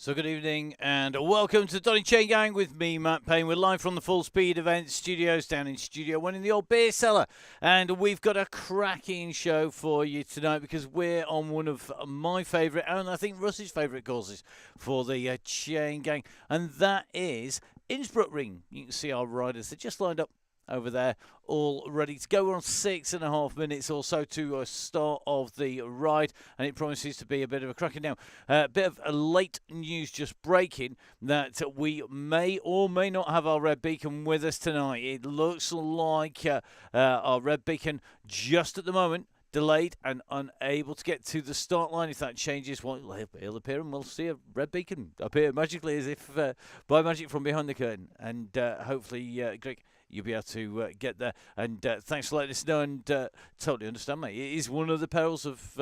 So good evening and welcome to Donny Chaingang with me, Matt Payne. We're live from the Full Speed Event Studios down in Studio 1 in the old beer cellar. And we've got a cracking show for you tonight because we're on one of my favourite, and I think Russ's favourite courses for the Chaingang. And that is Innsbruck Ring. You can see our riders, they're just lined up over there, all ready to go. We're on 6.5 minutes or so to start of the ride, and it promises to be a bit of a cracker. Now, a bit of a late news just breaking that we may or may not have our red beacon with us tonight. It looks like our red beacon just at the moment delayed and unable to get to the start line. If that changes, well, it'll appear and we'll see a red beacon appear magically as if by magic from behind the curtain. And hopefully, Greg, you'll be able to get there. And thanks for letting us know, and totally understand, mate. It is one of the perils of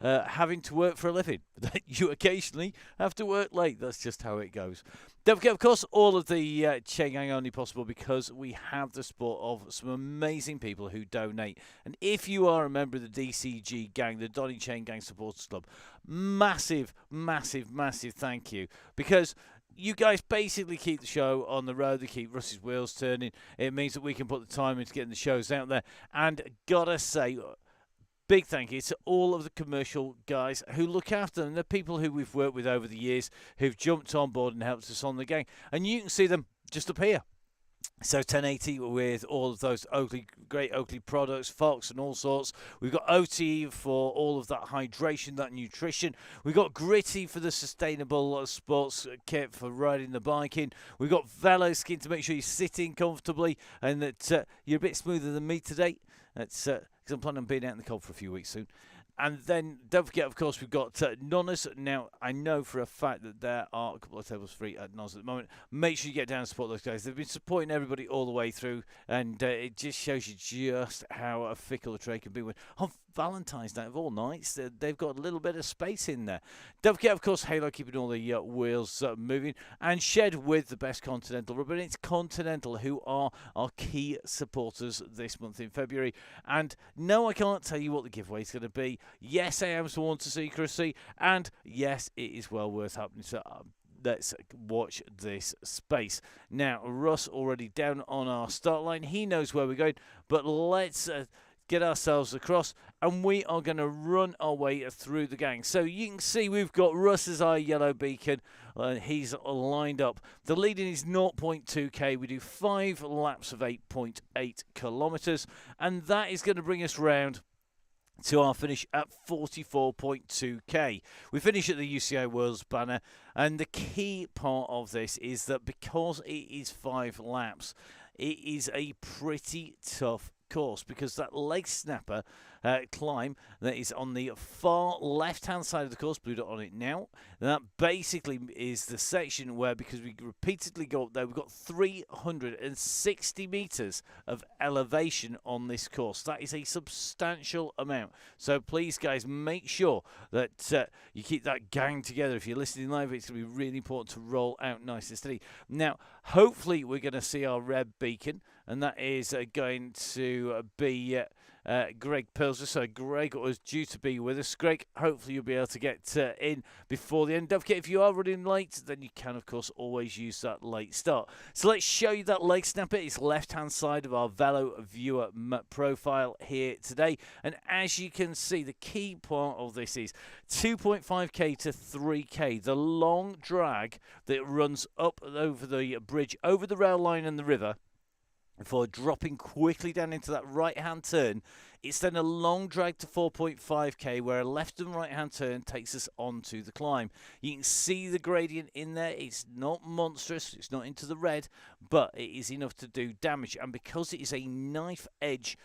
having to work for a living. You occasionally have to work late. That's just how it goes. Don't forget, of course, all of the Chaingang only possible because we have the support of some amazing people who donate. And if you are a member of the DCG gang, the Donny Chaingang Supporters Club, massive, massive, massive thank you, because you guys basically keep the show on the road. They keep Russ's wheels turning. It means that we can put the time into getting the shows out there. And gotta say, big thank you to all of the commercial guys who look after them. The people who we've worked with over the years who've jumped on board and helped us on the gang. And you can see them just up here. So 1080 with all of those great Oakley products, Fox and all sorts. We've got OT for all of that hydration, that nutrition. We've got Gritty for the sustainable sports kit for riding the bike in. We've got Velo Skin to make sure you're sitting comfortably and that you're a bit smoother than me today. That's because I'm planning on being out in the cold for a few weeks soon. And then don't forget, of course, we've got Nonnas. Now, I know for a fact that there are a couple of tables free at Nonnas at the moment. Make sure you get down and support those guys. They've been supporting everybody all the way through, and it just shows you just how a fickle a trade can be. When on Valentine's night of all nights, they've got a little bit of space in there. Don't forget, of course, Halo keeping all the wheels moving, and Shed with the best Continental rubber. And it's Continental who are our key supporters this month in February. And no, I can't tell you what the giveaway is going to be. Yes, I am sworn to secrecy, and yes, it is well worth happening. So let's watch this space. Now, Russ already down on our start line. He knows where we're going, but let's get ourselves across, and we are going to run our way through the gang. So you can see we've got Russ as our yellow beacon. He's lined up. The leading is 0.2k. We do 5 laps of 8.8 kilometres, and that is going to bring us round to our finish at 44.2k. We finish at the UCI Worlds banner, and the key part of this is that because it is 5 laps, it is a pretty tough course because that leg snapper climb that is on the far left hand side of the course, blue dot on it now, that basically is the section where, because we repeatedly go up there, we've got 360 meters of elevation on this course. That is a substantial amount, so please guys, make sure that you keep that gang together. If you're listening live, it's going to be really important to roll out nice and steady. Now hopefully we're going to see our red beacon, and that is going to be Greg Pilser. So Greg was due to be with us. Greg, hopefully you'll be able to get in before the end. Don't forget, if you are running late, then you can, of course, always use that late start. So let's show you that leg snapper. It's left-hand side of our Velo viewer profile here today. And as you can see, the key part of this is 2.5k to 3k. The long drag that runs up over the bridge, over the rail line and the river, before dropping quickly down into that right-hand turn. It's then a long drag to 4.5k, where a left and right-hand turn takes us onto the climb. You can see the gradient in there. It's not monstrous. It's not into the red, but it is enough to do damage. And because it is a knife edge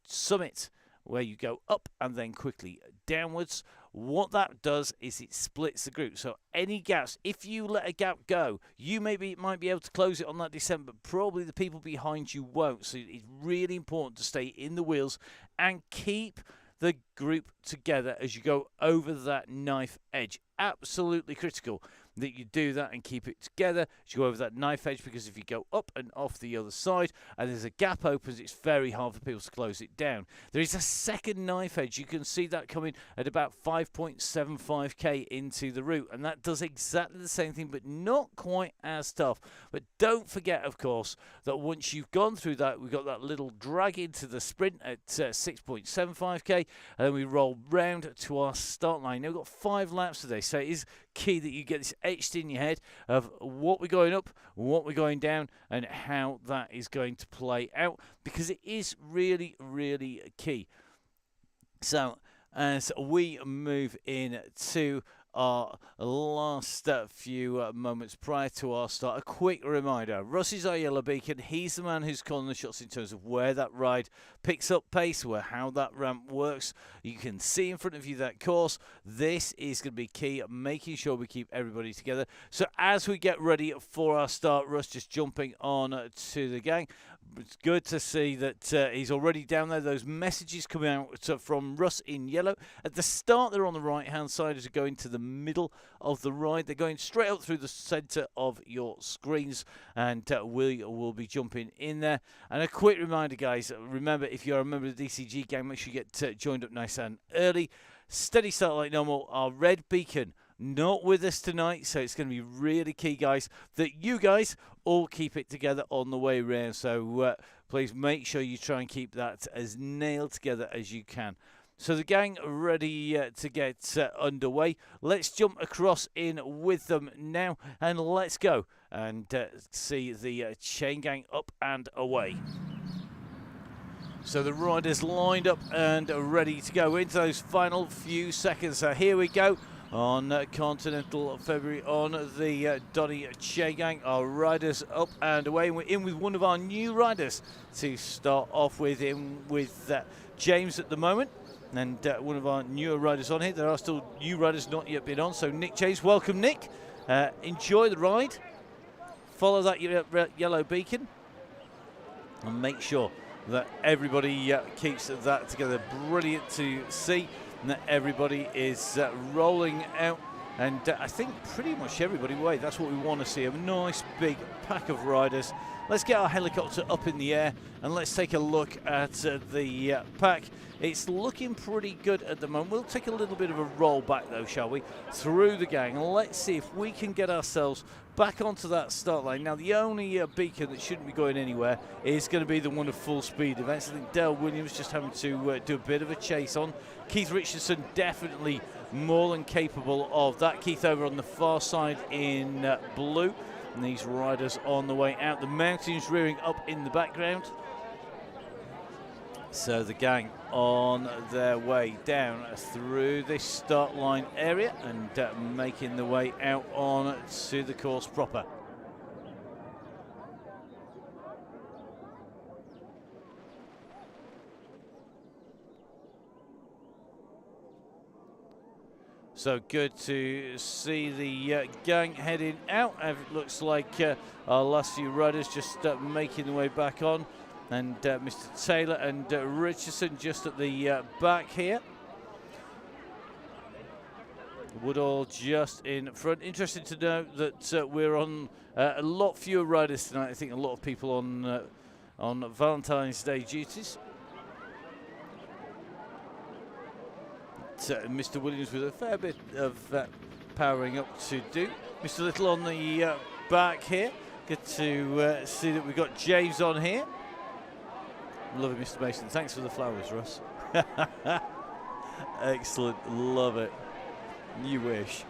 summit, where you go up and then quickly downwards, what that does is it splits the group. So any gaps, if you let a gap go, you might be able to close it on that descent, but probably the people behind you won't. So it's really important to stay in the wheels and keep the group together as you go over that knife edge. absolutely critical that you do that and keep it together as you go over that knife edge, because if you go up and off the other side and there's a gap opens, it's very hard for people to close it down. There is a second knife edge. You can see that coming at about 5.75k into the root, and that does exactly the same thing, but not quite as tough. But don't forget, of course, that once you've gone through that, we've got that little drag into the sprint at 6.75k, and then we roll round to our start line. Now we've got 5 laps today, so it is key that you get this etched in your head of what we're going up, what we're going down, and how that is going to play out, because it is really, really key. So as we move in to our last few moments prior to our start, a quick reminder: Russ is our yellow beacon. He's the man who's calling the shots in terms of where that ride picks up pace, where how that ramp works. You can see in front of you that course. This is going to be key, making sure we keep everybody together. So as we get ready for our start, Russ just jumping on to the gang. It's good to see that he's already down there. Those messages coming out from Russ in yellow. At the start, they're on the right-hand side as you go into the middle of the ride. They're going straight up through the centre of your screens, and we will be jumping in there. And a quick reminder, guys, remember, if you're a member of the DCG gang, make sure you get joined up nice and early. Steady start like normal. Our red beacon not with us tonight, so it's going to be really key, guys, that you guys all keep it together on the way round. So please make sure you try and keep that as nailed together as you can. So the gang are ready to get underway. Let's jump across in with them now, and let's go and see the Chaingang up and away. So the riders lined up and ready to go into those final few seconds. So here we go. On Continental February on the Donny Chaingang, our riders up and away. We're in with one of our new riders to start off with, James at the moment, and one of our newer riders on here. There are still new riders not yet been on, so Nick James, welcome Nick. Enjoy the ride, follow that yellow beacon, and make sure that everybody keeps that together. Brilliant to see that everybody is rolling out, and I think pretty much everybody away. That's what we want to see, a nice big pack of riders. Let's get our helicopter up in the air and let's take a look at the pack. It's looking pretty good at the moment. We'll take a little bit of a roll back though, shall we, through the gang, and let's see if we can get ourselves back onto that start line. Now, the only beacon that shouldn't be going anywhere is going to be the one of full speed events. I think Dale Williams just having to do a bit of a chase on. Keith Richardson definitely more than capable of that. Keith over on the far side in blue. And these riders on the way out. The mountains rearing up in the background. So the gang on their way down through this start line area and making the way out on to the course proper. So good to see the gang heading out. It looks like our last few riders just making their way back on. And Mr. Taylor and Richardson just at the back here. Woodall just in front. Interesting to know that we're on a lot fewer riders tonight. I think a lot of people on Valentine's Day duties. Mr. Williams with a fair bit of powering up to do. Mr. Little on the back here. Good to see that we've got James on here. Love it, Mr. Mason. Thanks for the flowers, Russ. Excellent. Love it. You wish.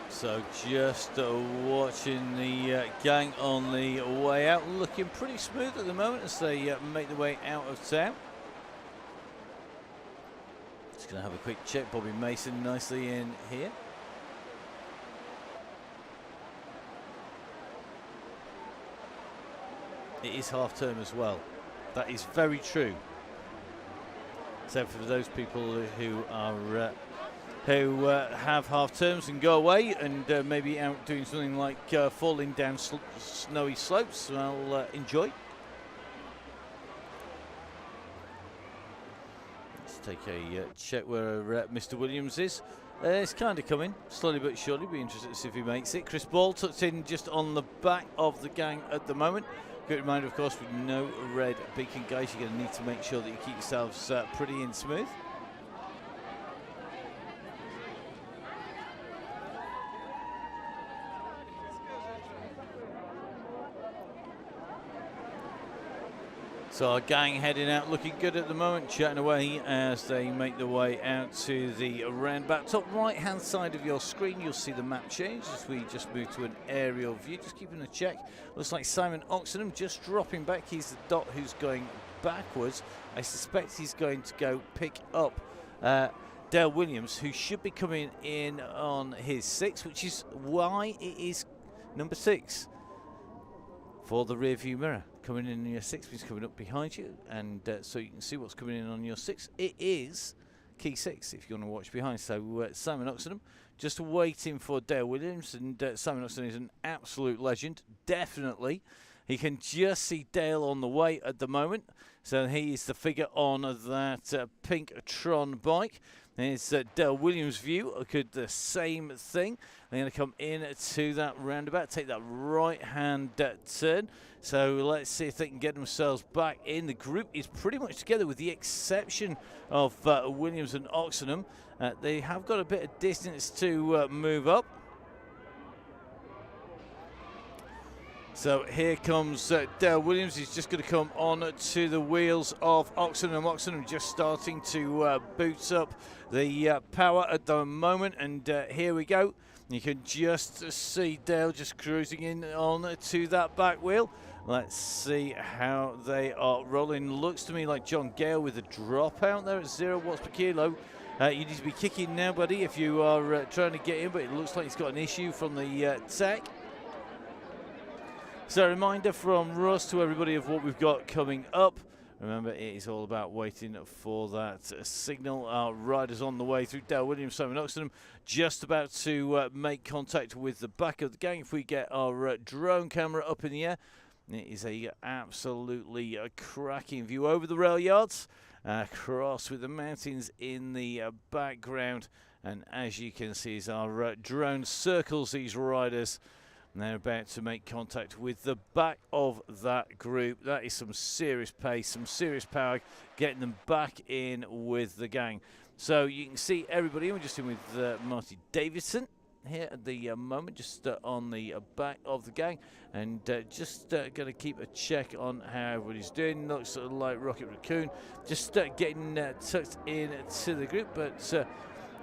So just watching the gang on the way out, looking pretty smooth at the moment as they make their way out of town. Just going to have a quick check. Bobby Mason nicely in here. It is half term as well. That is very true. So for those people who are have half terms and go away and maybe out doing something like falling down snowy slopes, well, enjoy. Let's take a check where Mr. Williams is. It's kind of coming, slowly but surely. Be interested to see if he makes it. Chris Ball tucked in just on the back of the gang at the moment. Good reminder, of course, with no red beacon, guys, you're going to need to make sure that you keep yourselves pretty and smooth. So our gang heading out, looking good at the moment, chatting away as they make their way out to the roundabout. Top right-hand side of your screen, you'll see the map change as we just move to an aerial view. Just keeping a check. Looks like Simon Oxenham just dropping back. He's the dot who's going backwards. I suspect he's going to go pick up Dale Williams, who should be coming in on his 6, which is why it is number 6 for the rear view mirror. Coming in on your 6 means coming up behind you, and so you can see what's coming in on your 6. It is key 6 if you want to watch behind. So Simon Oxenham just waiting for Dale Williams, and Simon Oxenham is an absolute legend, definitely. He can just see Dale on the way at the moment, so he is the figure on that pink Tron bike. There's Dale Williams' view, could the same thing. They're going to come in to that roundabout, take that right-hand turn. So let's see if they can get themselves back in. The group is pretty much together with the exception of Williams and Oxenham. They have got a bit of distance to move up. So here comes Dale Williams. He's just going to come on to the wheels of Oxenham. Oxenham just starting to boot up the power at the moment. And here we go. You can just see Dale just cruising in on to that back wheel. Let's see how they are rolling. Looks to me like John Gale with a drop out there at 0 watts per kilo. You need to be kicking now, buddy, if you are trying to get in. But it looks like he's got an issue from the tech. So a reminder from Russ to everybody of what we've got coming up. Remember, it is all about waiting for that signal. Our riders on the way through. Dale Williams, Simon Oxenham, just about to make contact with the back of the gang. If we get our drone camera up in the air, it is a absolutely cracking view over the rail yards, across with the mountains in the background. And as you can see, as our drone circles these riders, and they're about to make contact with the back of that group. That is some serious pace, some serious power, getting them back in with the gang. So you can see everybody. We're just in with Marty Davidson here at the moment, just on the back of the gang. And just going to keep a check on how everybody's doing. Looks like Rocket Raccoon just getting tucked in to the group. But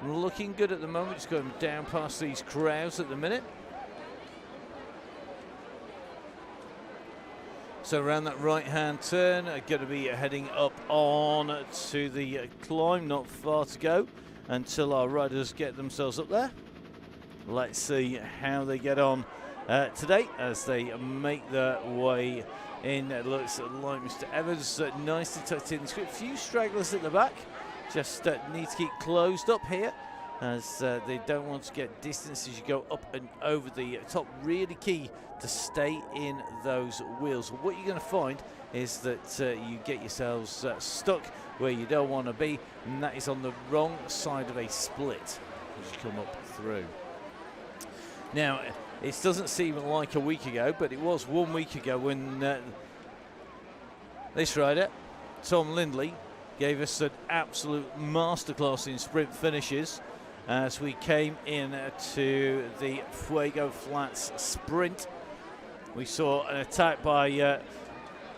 looking good at the moment, just going down past these crowds at the minute. So around that right-hand turn, going to be heading up on to the climb, not far to go until our riders get themselves up there. Let's see how they get on today as they make their way in. It looks like Mr. Evans nicely tucked in. A few stragglers at the back, just need to keep closed up here, as they don't want to get distance as you go up and over the top. Really key to stay in those wheels. What you're going to find is that you get yourselves stuck where you don't want to be, and that is on the wrong side of a split as you come up through. Now, it doesn't seem like a week ago, but it was 1 week ago when this rider, Tom Lindley, gave us an absolute masterclass in sprint finishes as we came in to the Fuego Flats sprint. We saw an attack by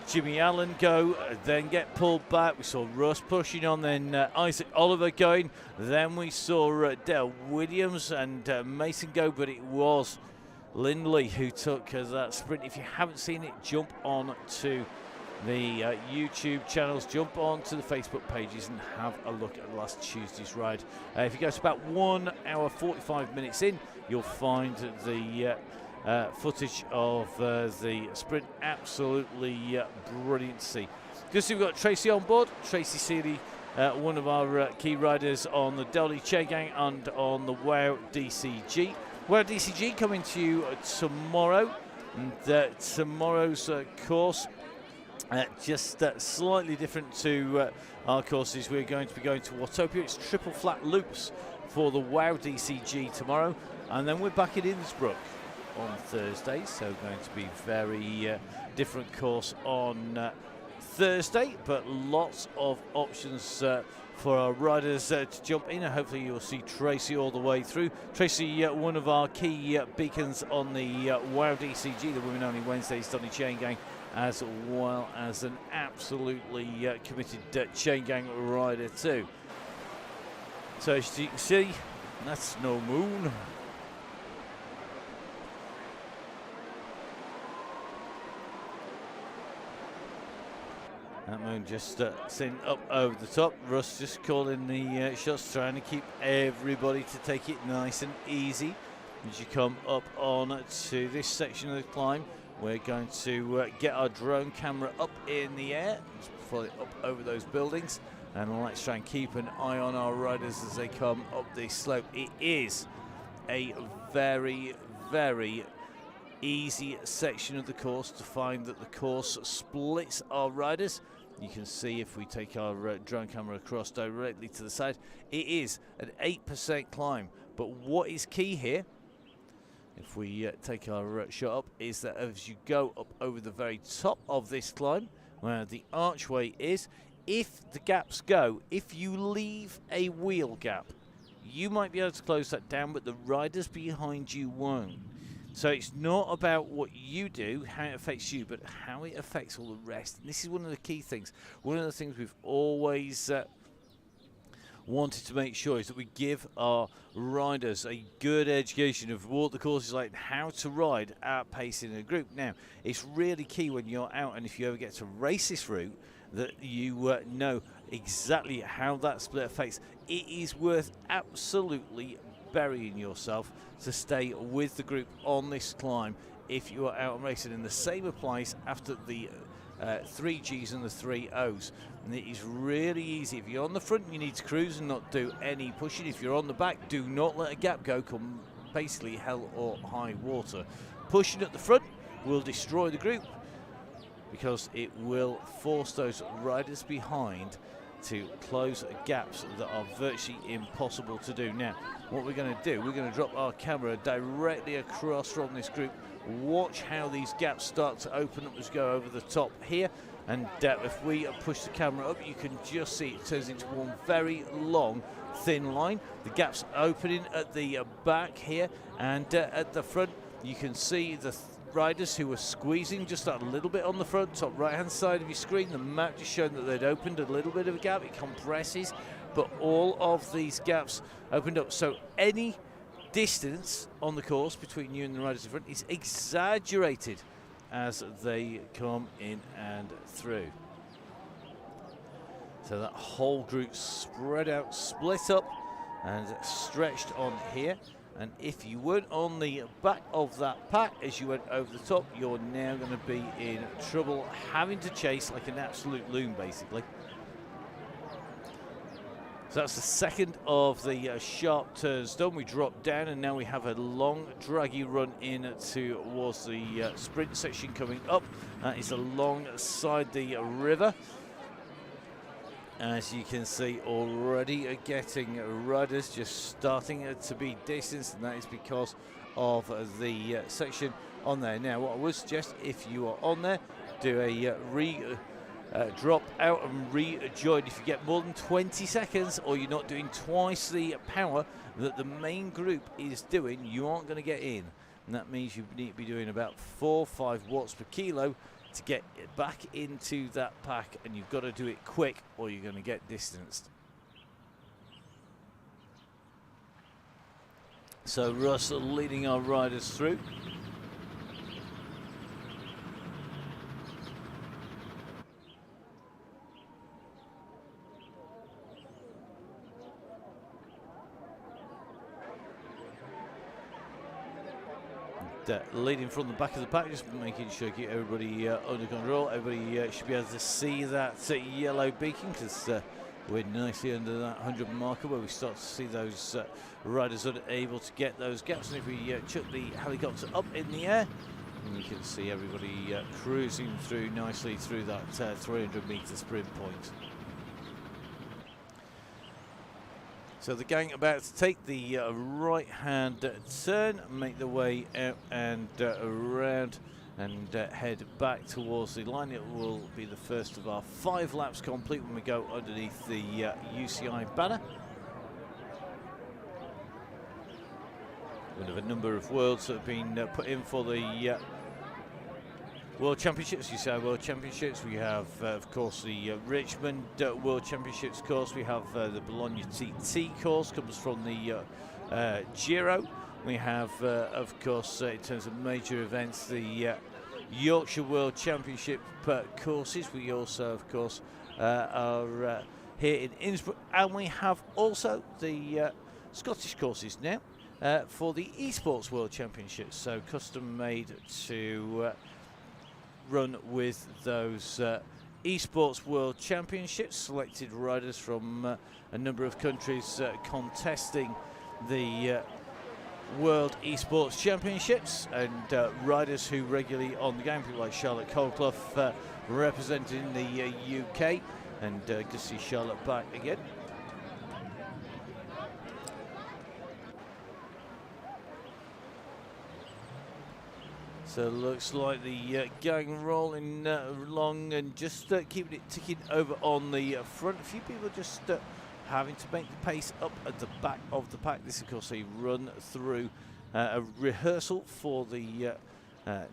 Jimmy Allen go, then get pulled back. We saw Russ pushing on, then Isaac Oliver going. Then we saw Dale Williams and Mason go, but it was Lindley who took that sprint. If you haven't seen it, jump on to the YouTube channels, jump on to the Facebook pages and have a look at last Tuesday's ride. If you go to about 1 hour 45 minutes in, you'll find the footage of the sprint. Absolutely brilliant to see. Good to see we've got Tracy on board. Tracy Seeley one of our key riders on the Donny Chaingang and on the WOW DCG. WOW DCG coming to you tomorrow. And tomorrow's course just slightly different to our courses. We're going to be going to Watopia. It's triple flat loops for the WOW DCG tomorrow, and then we're back in Innsbruck on Thursday, so going to be very different course on Thursday, but lots of options for our riders to jump in, and hopefully you'll see Tracy all the way through. Tracy, one of our key beacons on the WOW DCG, the Women Only Wednesdays Donny Chaingang, as well as an absolutely committed Chaingang rider too. So as you can see, that's no moon. That moon just sitting up over the top. Russ just calling the shots, trying to keep everybody to take it nice and easy. As you come up on to this section of the climb, we're going to get our drone camera up in the air, fly it up over those buildings, and let's try and keep an eye on our riders as they come up this slope. It is a very, very easy section of the course to find that the course splits our riders. You can see if we take our drone camera across directly to the side, it is an 8% climb. But what is key here, if we take our shot up, is that as you go up over the very top of this climb, where the archway is, if the gaps go, if you leave a wheel gap, you might be able to close that down, but the riders behind you won't. So it's not about what you do, how it affects you, but how it affects all the rest. And this is one of the key things. One of the things we've always wanted to make sure is that we give our riders a good education of what the course is like and how to ride at pace in a group. Now, it's really key when you're out, and if you ever get to race this route, that you know exactly how that split affects. It is worth absolutely burying yourself to stay with the group on this climb if you are out and racing, and the same applies after the 3 Gs and the 3 Os. And it is really easy. If you're on the front, you need to cruise and not do any pushing. If you're on the back, do not let a gap go, come basically hell or high water. Pushing at the front will destroy the group because it will force those riders behind to close gaps that are virtually impossible to do. Now, what we're going to do, we're going to drop our camera directly across from this group. Watch how these gaps start to open up as we go over the top here. And if we push the camera up, you can just see it turns into one very long, thin line. The gap's opening at the back here, and at the front, you can see the riders who are squeezing just a little bit on the front top right hand side of your screen. The map just showing that they'd opened a little bit of a gap. It compresses, but all of these gaps opened up, so any distance on the course between you and the riders in front is exaggerated as they come in and through. So that whole group spread out, split up and stretched on here. And if you weren't on the back of that pack as you went over the top, you're now going to be in trouble, having to chase like an absolute loon, basically. So that's the second of the sharp turns done. We drop down, and now we have a long, draggy run in towards the sprint section coming up. That is alongside the river. As you can see, already getting riders just starting to be distanced, and that is because of the section on there. Now, what I would suggest, if you are on there, do a drop out and rejoin. If you get more than 20 seconds, or you're not doing twice the power that the main group is doing, you aren't going to get in. And that means you need to be doing about 4 or 5 watts per kilo to get back into that pack, and you've got to do it quick or you're going to get distanced. So Russ leading our riders through. Leading from the back of the pack, just making sure you keep everybody under control. Everybody should be able to see that yellow beacon, because We're nicely under that 100 marker where we start to see those riders unable to get those gaps. And if we chuck the helicopter up in the air, and you can see everybody cruising through nicely through that 300-meter sprint point. So the gang about to take the right-hand turn, make their way out and around, and head back towards the line. It will be the first of our 5 laps complete when we go underneath the UCI banner. We have a number of worlds that have been put in for the World Championships, UCI World Championships. We have, of course, the Richmond World Championships course. We have the Bologna TT course, comes from the Giro. We have, of course, in terms of major events, the Yorkshire World Championship courses. We also, of course, are here in Innsbruck, and we have also the Scottish courses now for the Esports World Championships. So custom made to run with those Esports World Championships. Selected riders from a number of countries contesting the World Esports Championships, and riders who regularly on the game, people like Charlotte Colclough representing the UK, and good to see Charlotte back again. So looks like the gang rolling along and just keeping it ticking over on the front. A few people just having to make the pace up at the back of the pack. This, of course, a run through a rehearsal for the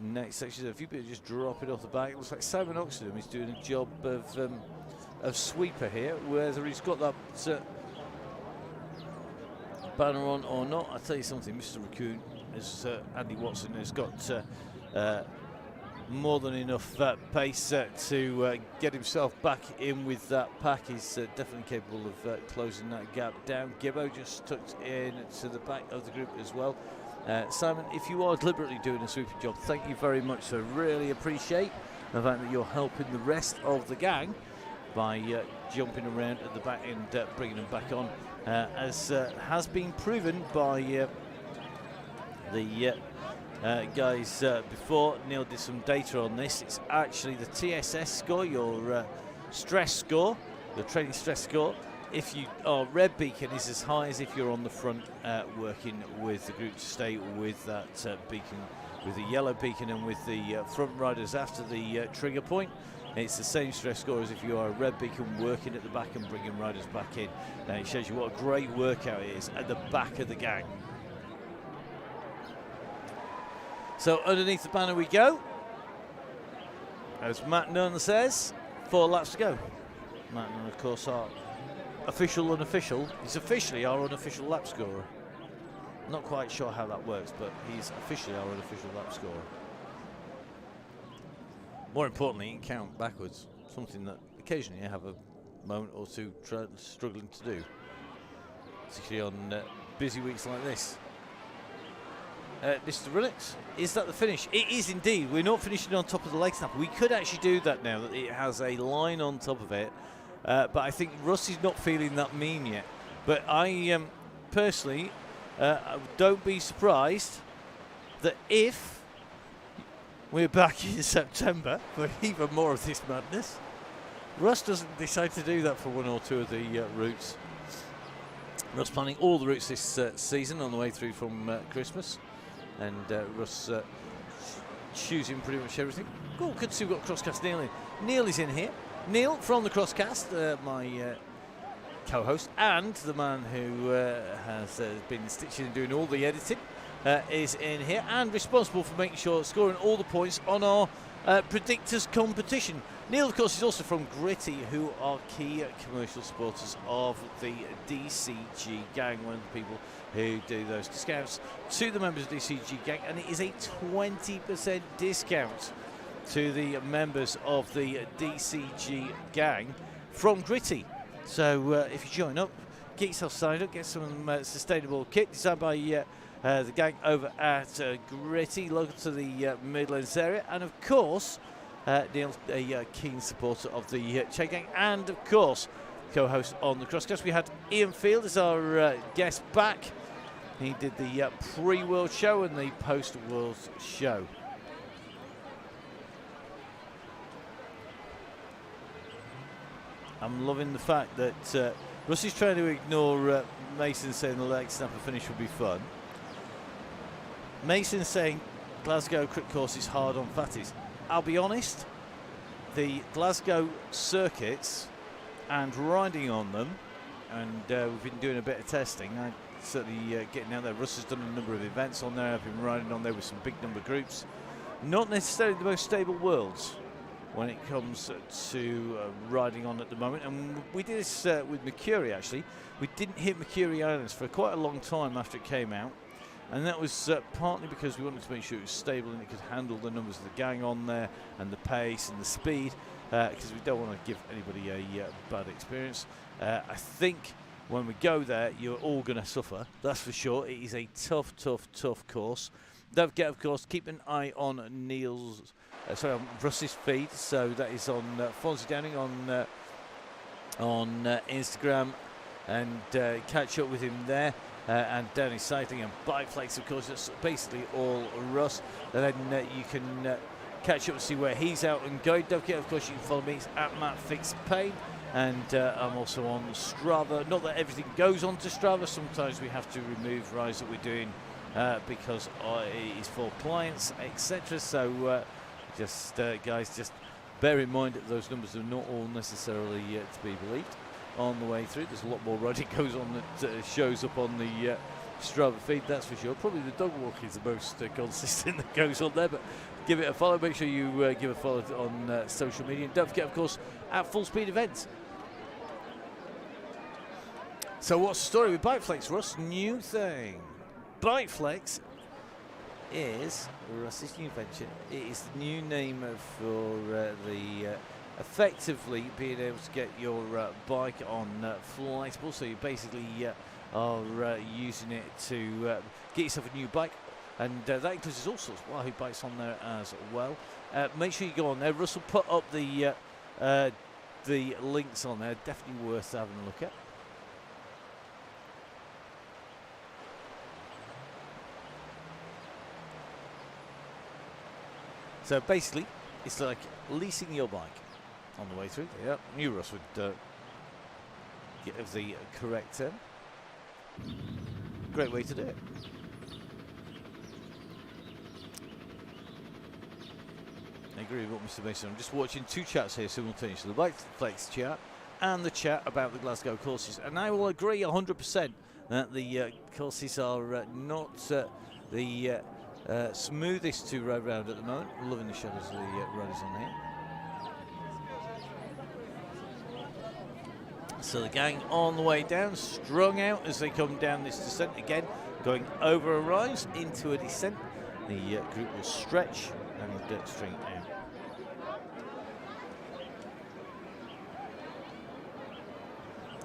next section. A few people just dropping off the back. It looks like Simon Oxenham is doing a job of sweeper here, whether he's got that banner on or not. I'll tell you something, Mr. Raccoon, as Andy Watson has got more than enough pace to get himself back in with that pack. He's definitely capable of closing that gap down. Gibbo just tucked in to the back of the group as well. Simon, if you are deliberately doing a sweeping job, thank you very much. So really appreciate the fact that you're helping the rest of the gang by jumping around at the back and bringing them back on, as has been proven by the guys before. Neil did some data on this. It's actually the TSS score, your stress score, your training stress score. If you are red beacon is as high as if you're on the front working with the group to stay with that beacon, with the yellow beacon and with the front riders after the trigger point. It's the same stress score as if you are a red beacon working at the back and bringing riders back in. It shows you what a great workout it is at the back of the gang. So underneath the banner we go. As Matt Nunn says, 4 laps to go. Matt Nunn, of course, our official unofficial. He's officially our unofficial lap scorer. Not quite sure how that works, but he's officially our unofficial lap scorer. More importantly, he can count backwards, something that occasionally I have a moment or two struggling to do, particularly on busy weeks like this. Mr. Runnix, is that the finish? It is indeed. We're not finishing on top of the leg snapper. We could actually do that now that it has a line on top of it, but I think Rusty's not feeling that meme yet. But I personally don't be surprised that if we're back in September for even more of this madness, Russ doesn't decide to do that for 1 or 2 of the routes. Russ planning all the routes this season on the way through from Christmas, and Russ choosing pretty much everything. Oh, good to see we've got Crosscast Neil in. Neil is in here. Neil from the Crosscast, my co-host, and the man who has been stitching and doing all the editing, is in here and responsible for making sure scoring all the points on our predictors competition. Neil, of course, is also from Gritty, who are key commercial supporters of the DCG gang, one of the people who do those discounts to the members of DCG gang, and it is a 20% discount to the members of the DCG gang from Gritty. So if you join up, get yourself signed up, get some sustainable kit designed by the gang over at Gritty, local to the Midlands area, and of course Neil's a keen supporter of the Chaingang, and of course co-host on the Crosscast. We had Ian Field as our guest back. He did the pre-World show and the post-World show. I'm loving the fact that Rusty's trying to ignore Mason saying the leg snapper finish would be fun. Mason saying Glasgow crit course is hard on fatties. I'll be honest, the Glasgow circuits and riding on them, and we've been doing a bit of testing. I certainly getting out there. Russ has done a number of events on there. I've been riding on there with some big number groups. Not necessarily the most stable worlds when it comes to riding on at the moment. And we did this with Mercury, actually. We didn't hit Mercury Islands for quite a long time after it came out. And that was partly because we wanted to make sure it was stable and it could handle the numbers of the gang on there and the pace and the speed, because we don't want to give anybody a bad experience. I think when we go there, you're all going to suffer, that's for sure. It is a tough, tough, tough course. Don't forget, of course, keep an eye on on Russ's feed. So that is on Fonzie Downing on Instagram, and catch up with him there. And Donny Cycling and Bike Flex, of course, it's basically all Russ. And then you can catch up and see where he's out and going. Don't forget, of course, you can follow me. It's at Matt Fix Pain. And I'm also on Strava. Not that everything goes onto Strava. Sometimes we have to remove rides that we're doing because it is for clients, etc. So guys, just bear in mind that those numbers are not all necessarily to be believed. On the way through, there's a lot more riding goes on that shows up on the Strava feed, that's for sure. Probably the dog walk is the most consistent that goes on there, but give it a follow. Make sure you give a follow on social media, and don't forget, of course, at Full Speed Events. So what's the story with Bikeflex, Russ? New thing. Bikeflex is Russ's new venture. It is the new name for the effectively being able to get your bike on Flightable. So you basically are using it to get yourself a new bike, and that includes all sorts of Wahoo bikes on there as well. Make sure you go on there. Russ will put up the links on there. Definitely worth having a look at. So basically, it's like leasing your bike on the way through. Yeah, knew Russ would give the correct term. Great way to do it. I agree with what Mr. Mason. I'm just watching two chats here simultaneously: the Bikeflex chat and the chat about the Glasgow courses. And I will agree 100% that the courses are not the smoothest to ride around at the moment. Loving the shadows of the riders on here. So the gang on the way down, strung out as they come down this descent again, going over a rise into a descent. The group will stretch and string out.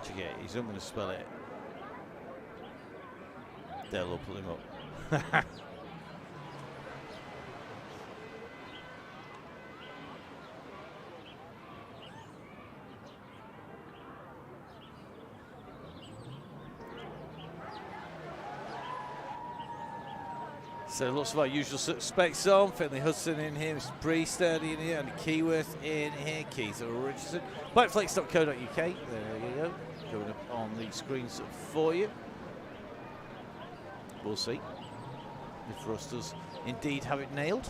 Check it, he's not going to spell it. They'll pull him up. So lots of our usual suspects on. Finlay Hudson in here, Mr. Bree Sturdy in here, and Keyworth in here, Keith Richardson. Bikeflex.co.uk, there you go, going up on the screens for you. We'll see if Russ does indeed have it nailed.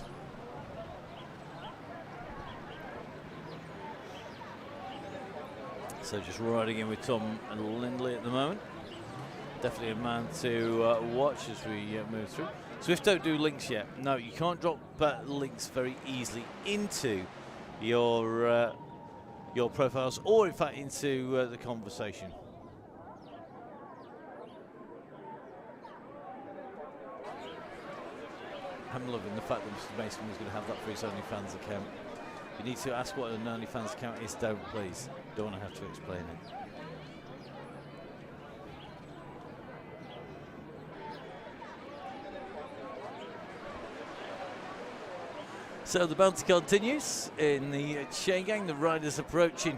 So just riding in with Tom and Lindley at the moment. Definitely a man to watch as we move through. Swift don't do links yet. No, you can't drop links very easily into your profiles, or in fact into the conversation. I'm loving the fact that Mr. Mason was going to have that for his OnlyFans account. If you need to ask what an OnlyFans account is, don't please. Don't want to have to explain it. So the bounty continues in the Chaingang. The riders approaching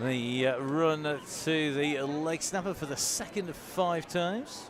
The run to the leg snapper for the second of 5 times.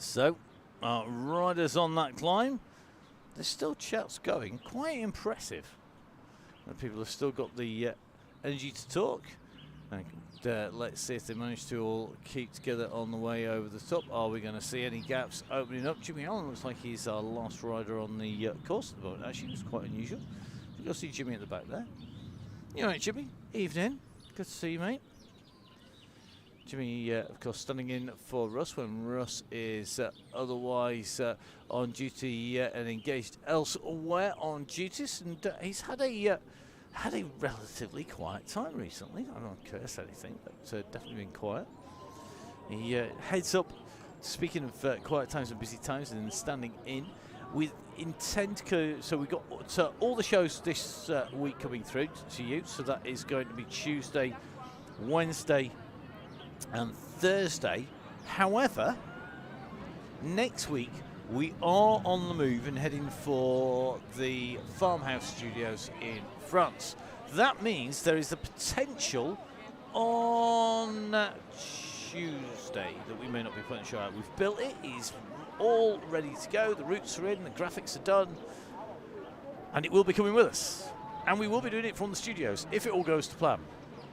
So, our riders on that climb, there's still chats going, quite impressive. And people have still got the energy to talk. And let's see if they manage to all keep together on the way over the top. Are we going to see any gaps opening up? Jimmy Allen looks like he's our last rider on the course at the moment. Actually, it's quite unusual. You'll see Jimmy at the back there. You all right, Jimmy? Evening. Good to see you, mate. Jimmy, of course, standing in for Russ when Russ is otherwise on duty and engaged elsewhere on duties, and he's had a relatively quiet time recently. I don't curse anything, but definitely been quiet. He heads up, speaking of quiet times and busy times, and standing in with intent. So we've got all the shows this week coming through to you. So that is going to be Tuesday, Wednesday, and Thursday. However, next week we are on the move and heading for the Farmhouse Studios in France. That means there is the potential on Tuesday that we may not be putting a show out. We've built it, it's all ready to go, the routes are in, the graphics are done, and it will be coming with us. And we will be doing it from the studios if it all goes to plan.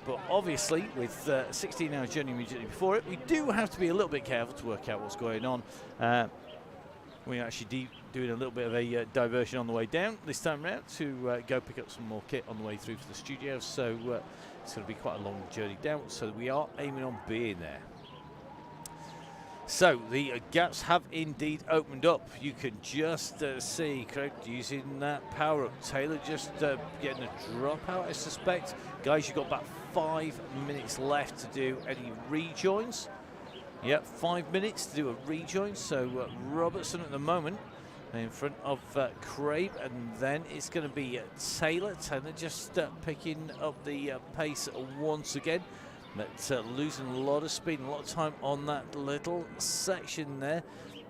But obviously, with 16 hours journey immediately before it, we do have to be a little bit careful to work out what's going on. We're actually doing a little bit of a diversion on the way down this time round to go pick up some more kit on the way through to the studios. So it's going to be quite a long journey down, so we are aiming on being there. So the gaps have indeed opened up. You can just see Craig using that power up. Taylor just getting a drop out, I suspect. Guys, you've got about 5 minutes left to do any rejoins. Yep, 5 minutes to do a rejoin. So Robertson at the moment in front of Craig, and then it's going to be Taylor. Taylor just picking up the pace once again. But losing a lot of speed and a lot of time on that little section there.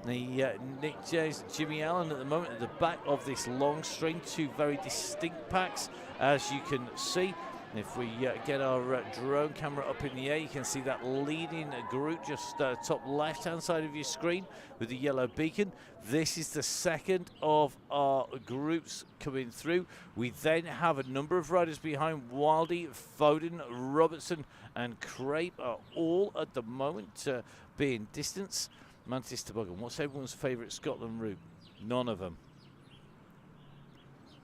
The Nick James, Jimmy Allen at the moment at the back of this long string. 2 very distinct packs, as you can see. If we get our drone camera up in the air, you can see that leading group just top left-hand side of your screen with the yellow beacon. This is the second of our groups coming through. We then have a number of riders behind. Wildy, Foden, Robertson and Crape are all at the moment being distance. Mantis Toboggan, what's everyone's favourite Scotland route? None of them.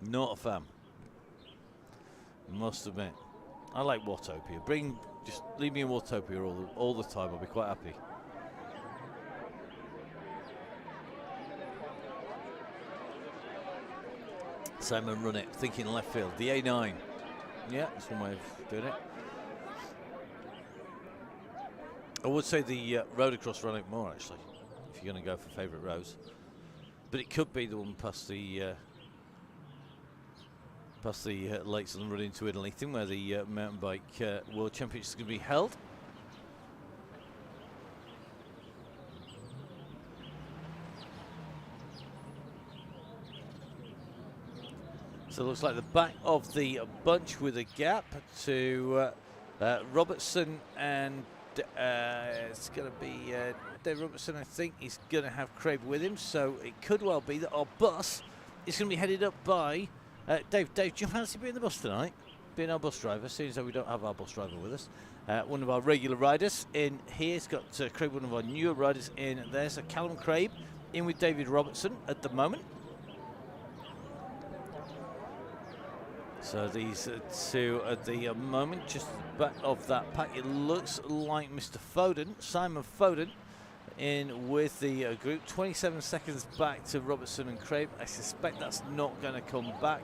Not a fan. Must admit, I like Watopia. Just leave me in Watopia all the time. I'll be quite happy. Simon Runnett thinking left field. The A9. Yeah, that's one way of doing it. I would say the road across Runnett more, actually, if you're going to go for favourite roads. But it could be the one past the lakes and run into Italy thing, where the mountain bike world championships is going to be held. So it looks like the back of the bunch with a gap to Robertson, and it's going to be Dave Robertson. I think he's going to have Craig with him, so it could well be that our bus is going to be headed up by Dave. Dave, do you fancy being the bus tonight? Being our bus driver, seeing as though we don't have our bus driver with us. One of our regular riders in here. It's got Craig, one of our newer riders in there. So Callum Craig in with David Robertson at the moment. So these two at the moment, just at the back of that pack. It looks like Mr. Foden, Simon Foden, in with the group. 27 seconds back to Robertson and Craig. I suspect that's not going to come back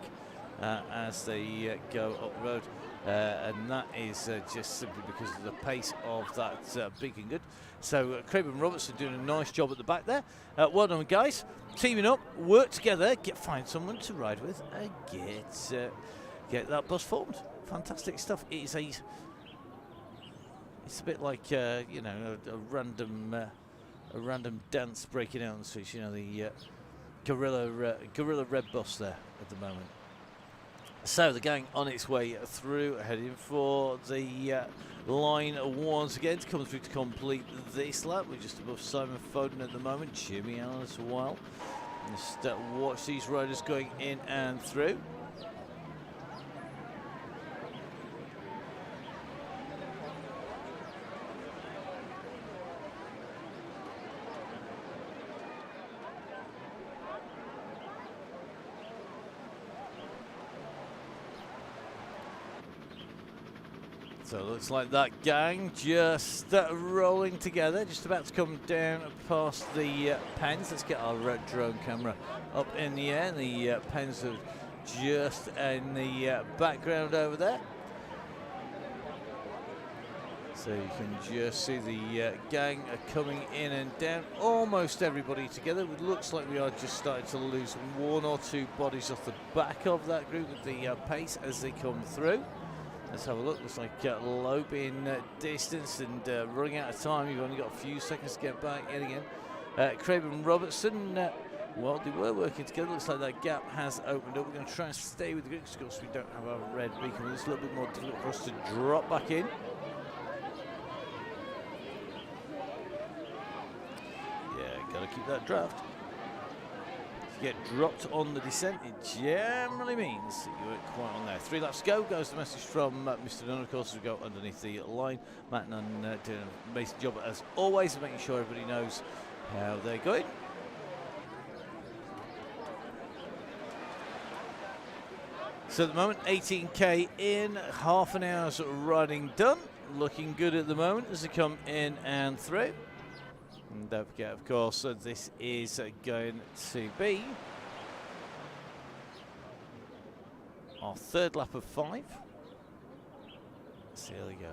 as they go up the road. And that is just simply because of the pace of that big and good. So Craig and Robertson doing a nice job at the back there. Well done, guys. Teaming up, work together, find someone to ride with, and get that bus formed. Fantastic stuff. It's a bit like you know, a random dance breaking out on the streets. You know, the Gorilla Red bus there at the moment. So the gang on its way through, heading for the line once again to come through to complete this lap. We're just above Simon Foden at the moment, Jimmy Allen as well. Just watch these riders going in and through. So it looks like that gang just rolling together, just about to come down past the pens. Let's get our drone camera up in the air. The pens are just in the background over there. So you can just see the gang coming in and down, almost everybody together. It looks like we are just starting to lose one or two bodies off the back of that group with the pace as they come through. Let's have a look. Looks like Lowe being distanced and running out of time. You've only got a few seconds to get back in again. Craig and Robertson, well, they were working together. Looks like that gap has opened up. We're going to try and stay with the group because we don't have our red beacon with us. A little bit more difficult for us to drop back in. Yeah, got to keep that draft. Get dropped on the descent, it generally means that you weren't quite on there. 3 laps to go, goes the message from Mr. Donny, of course, as we go underneath the line. Matt Nunn doing an amazing job as always, making sure everybody knows how they're going. So at the moment, 18k in, half an hour's riding done. Looking good at the moment as they come in and through. And don't forget, of course, this is going to be our 3rd lap of 5. So here we go.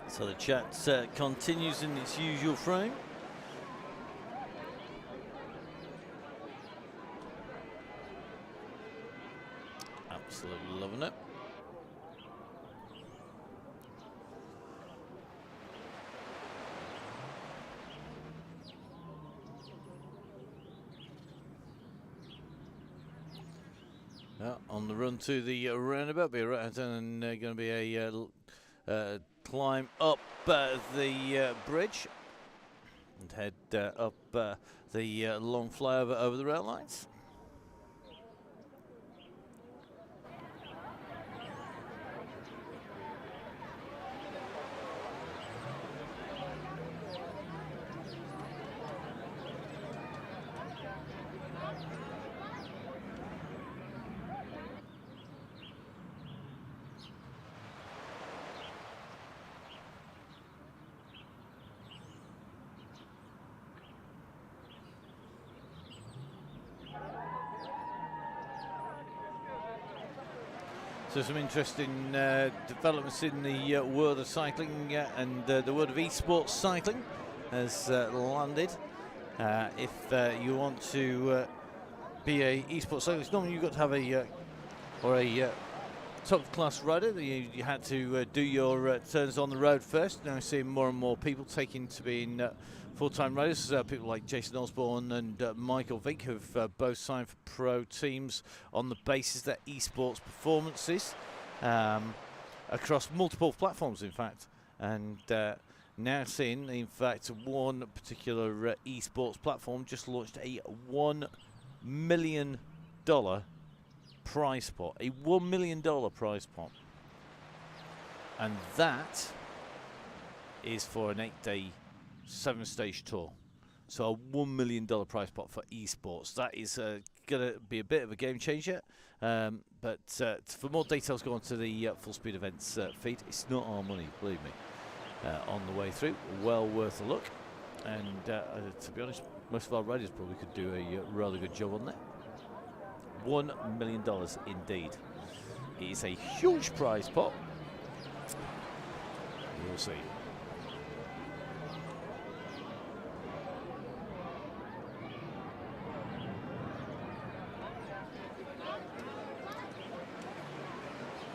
So the chat continues in its usual frame. Absolutely loving it. On the run to the roundabout, be a right hand turn and going to be a climb up the bridge and head up the long flyover over the rail lines. So some interesting developments in the world of cycling and the world of esports cycling has landed. If you want to be a esports cyclist, normally you've got to have a top class rider. You had to do your turns on the road first. Now we're seeing more and more people taking to being full-time riders. People like Jason Osborne and Michael Vink have both signed for pro teams on the basis that esports performances across multiple platforms, in fact. And now seeing, in fact, one particular esports platform just launched a $1 million prize pot. A $1 million prize pot. And that is for an 8-day 7-stage tour. So a $1 million prize pot for esports. That is going to be a bit of a game changer. But for more details, go on to the Full Speed Events feed. It's not our money, believe me, on the way through. Well worth a look. And to be honest, most of our riders probably could do a rather good job on that. $1 million indeed. It is a huge prize pot. We'll see.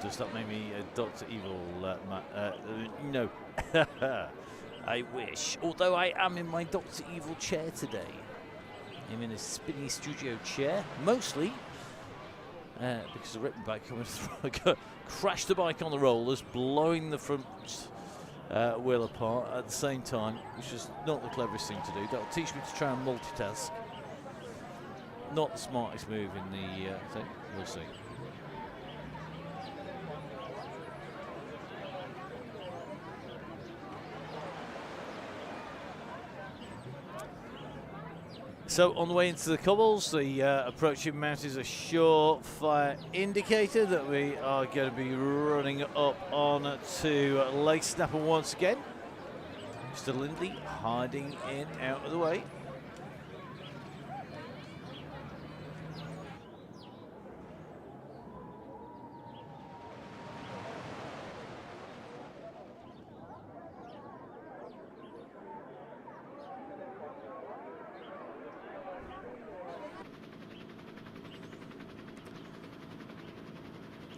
Does that make me Dr. Evil, Matt? No. I wish. Although I am in my Dr. Evil chair today. I'm in a spinny studio chair, mostly because I've written back coming through. Crashed the bike on the rollers, blowing the front wheel apart at the same time, which is not the cleverest thing to do. That'll teach me to try and multitask. Not the smartest move in the thing. We'll see. So on the way into the cobbles, the approaching mount is a surefire indicator that we are going to be running up on to Lake Snapper once again. Mr. Lindley hiding in out of the way.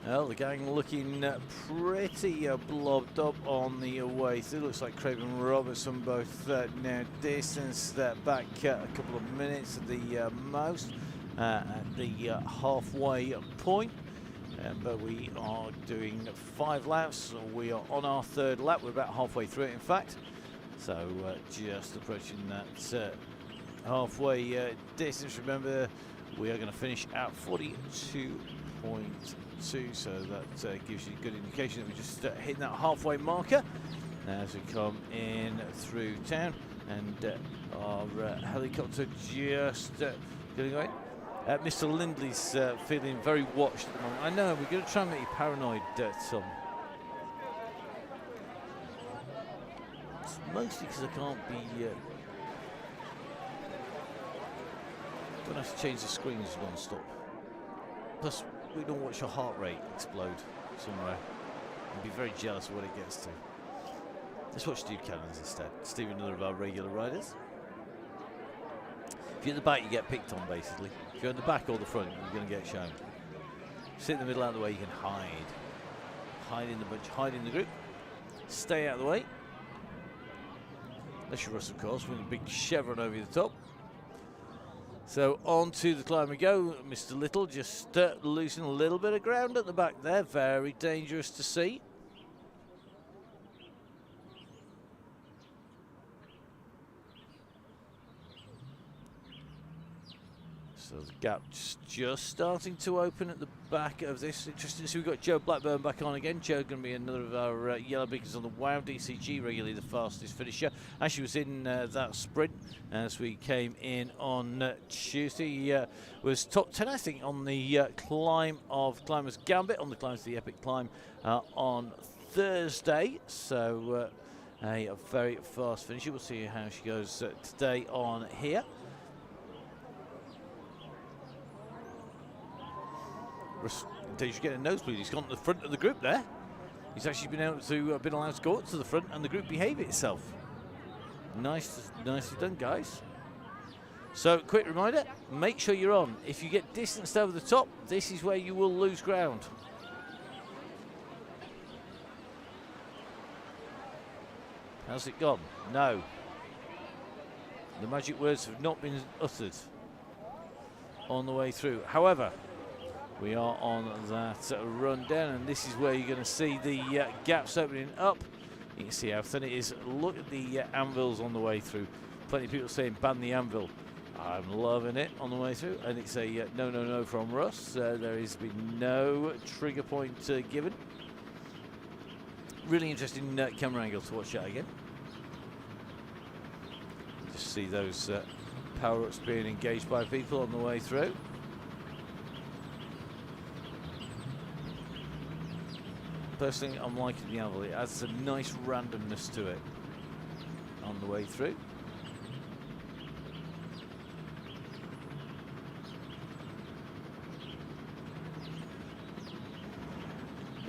Well, the gang looking pretty blobbed up on the way through. Looks like Craven Robertson both now distanced back a couple of minutes at the most at the halfway point. But we are doing 5 laps. We are on our 3rd lap. We're about halfway through it, in fact. So just approaching that halfway distance. Remember, we are going to finish at 42.2, so that gives you a good indication that we're just hitting that halfway marker as we come in through town, and our helicopter just getting away. Mr. Lindley's feeling very watched at the moment. I know, we're going to try and make you paranoid, Tom. It's mostly because I can't be... don't have to change the screens non-stop. Plus, we don't watch your heart rate explode somewhere. I'd be very jealous of what it gets to. Let's watch Steve Cannons instead. Steve, another of our regular riders. If you're at the back, you get picked on, basically. If you're at the back or the front, you're going to get shown. Sit in the middle out of the way, you can hide. Hide in the bunch, hide in the group. Stay out of the way. Unless you're Russ, of course, with a big chevron over the top. So on to the climb we go. Mr. Little just losing a little bit of ground at the back there. Very dangerous to see. So the gap's just starting to open at the back of this. Interesting to see we've got Joe Blackburn back on again. Joe going to be another of our yellow beacons on the WOW DCG, regularly the fastest finisher. Actually was in that sprint as we came in on Tuesday. He was top 10, I think, on the climb of Climbers Gambit, on the climb to the Epic Climb on Thursday. So a very fast finisher. We'll see how she goes today on here. He's getting a nosebleed. He's gone to the front of the group there. He's actually been allowed to go up to the front and the group behave itself. Nicely done, guys. So, quick reminder: make sure you're on. If you get distanced over the top, this is where you will lose ground. How's it gone? No. The magic words have not been uttered on the way through. However, we are on that run down, and this is where you're going to see the gaps opening up. You can see how thin it is. Look at the anvils on the way through. Plenty of people saying ban the anvil. I'm loving it on the way through, and it's a no from Russ. There has been no trigger point given. Really interesting camera angle to watch that again. Just see those power-ups being engaged by people on the way through. Personally, I'm liking the anvil. It adds a nice randomness to it on the way through.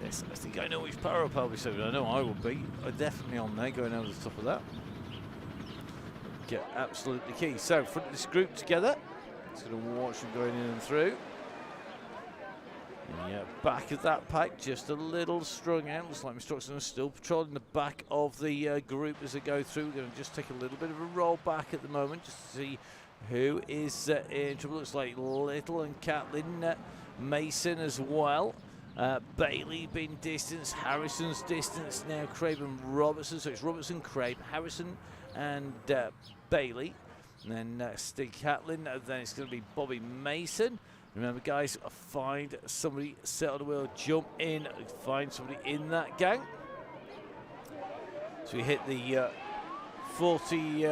Yes, I think I know which power up I'll be saving. I know I will be. I'm definitely on there, going over the top of that. Get absolutely key. So, front of this group together. Just going to watch them going in and through. Yeah, back of that pack, just a little strung out. Looks like Mr. Oxon is still patrolling the back of the group as they go through. We're going to just take a little bit of a roll back at the moment just to see who is in trouble. Looks like Little and Catlin, Mason as well. Bailey been distanced, Harrison's distanced now, Crabe and Robertson. So it's Robertson, Crabe, Harrison and Bailey. And then Steve Catlin, then it's going to be Bobby Mason. Remember, guys, find somebody, set on the wheel, jump in, find somebody in that gang. So we hit the 40,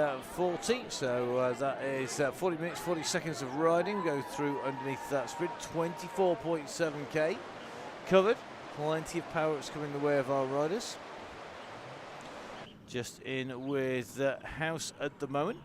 so that is 40 minutes, 40 seconds of riding. We go through underneath that sprint, 24.7k covered. Plenty of power-ups coming the way of our riders. Just in with House at the moment.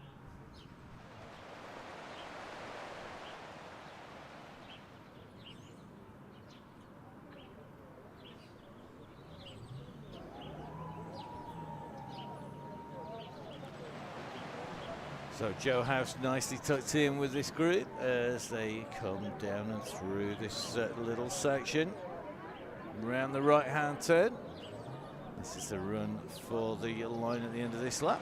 So Joe House nicely tucked in with this group as they come down and through this little section. Around the right-hand turn. This is the run for the line at the end of this lap.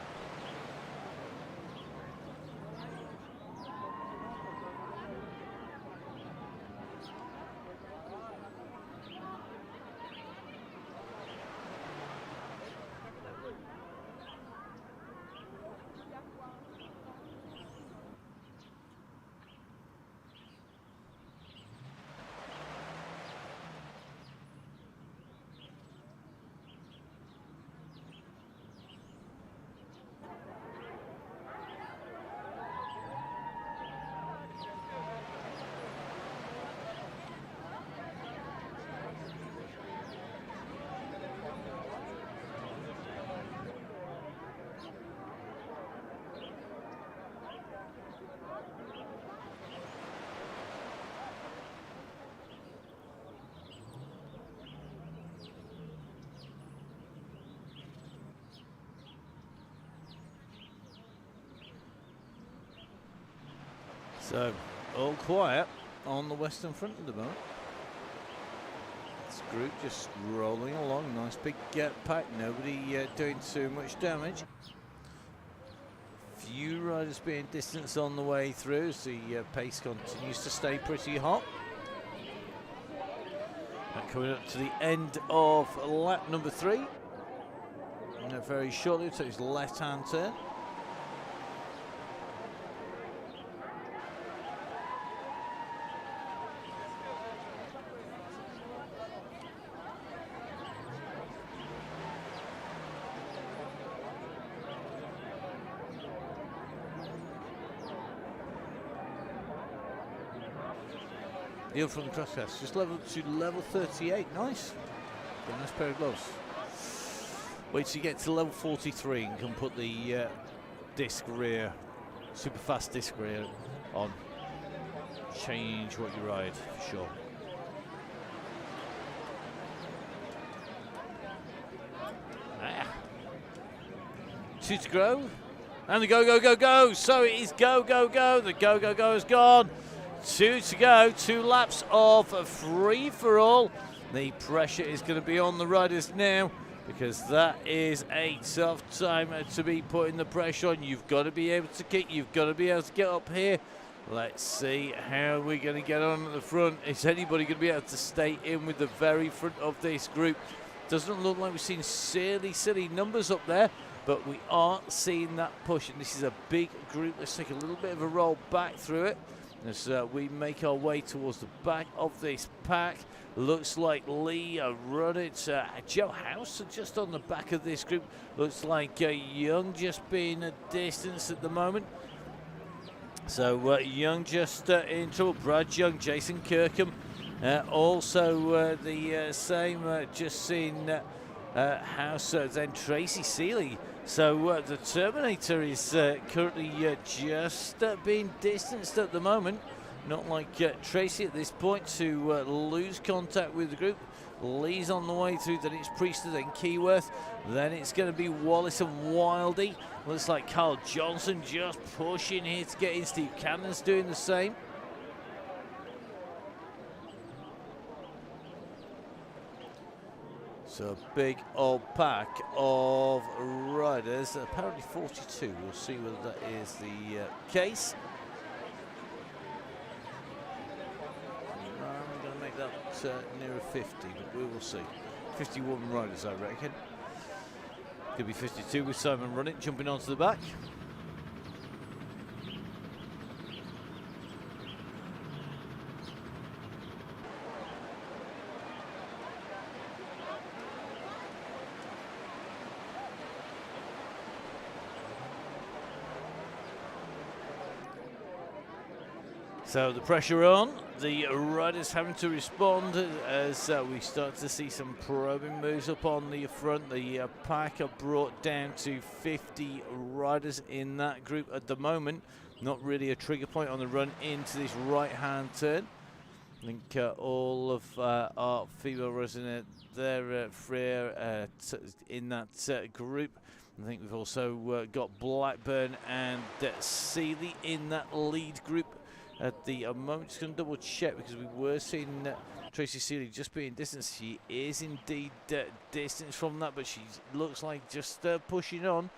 So, all quiet on the Western Front at the moment. This group just rolling along. Nice big pack. Nobody doing too much damage. Few riders being distanced on the way through as the pace continues to stay pretty hot. And coming up to the end of lap number 3. And very shortly, so his left-hand turn. Deal from the crosscast, just level to level 38. Nice. Got a nice pair of gloves. Wait till you get to level 43 and can put the disc rear, super fast disc rear on. Change what you ride for sure. Two to go. And the go. So it is go. The go has gone. 2 to go, 2 laps of free-for-all. The pressure is going to be on the riders now because that is a tough time to be putting the pressure on. You've got to be able to kick, you've got to be able to get up here. Let's see how we're going to get on at the front. Is anybody going to be able to stay in with the very front of this group? Doesn't look like we've seen silly numbers up there, but we are seeing that push, and this is a big group. Let's take a little bit of a roll back through it. As we make our way towards the back of this pack. Looks like Lee run it. Joe House just on the back of this group. Looks like Young just being a distance at the moment. So Young just in trouble. Brad Young, Jason Kirkham. Also the same, just seen House, then Tracy Seeley. So the Terminator is currently just being distanced at the moment. Not like Tracy at this point to lose contact with the group. Lee's on the way through, then it's Priester, then Keyworth. Then it's going to be Wallace and Wildy. Looks like Carl Johnson just pushing here to get in. Steve Cannon's doing the same. So a big old pack of riders, apparently 42. We'll see whether that is the case. I'm going to make that nearer 50, but we will see. 51 riders, I reckon. Could be 52 with Simon running, jumping onto the back. So the pressure on, the riders having to respond as we start to see some probing moves up on the front. The pack are brought down to 50 riders in that group at the moment. Not really a trigger point on the run into this right-hand turn. I think all of our female riders in there, Freer in that group. I think we've also got Blackburn and Seeley in that lead group. At the moment, just going to double check because we were seeing Tracy Seeley just being distance. She is indeed distance from that, but she looks like just pushing on.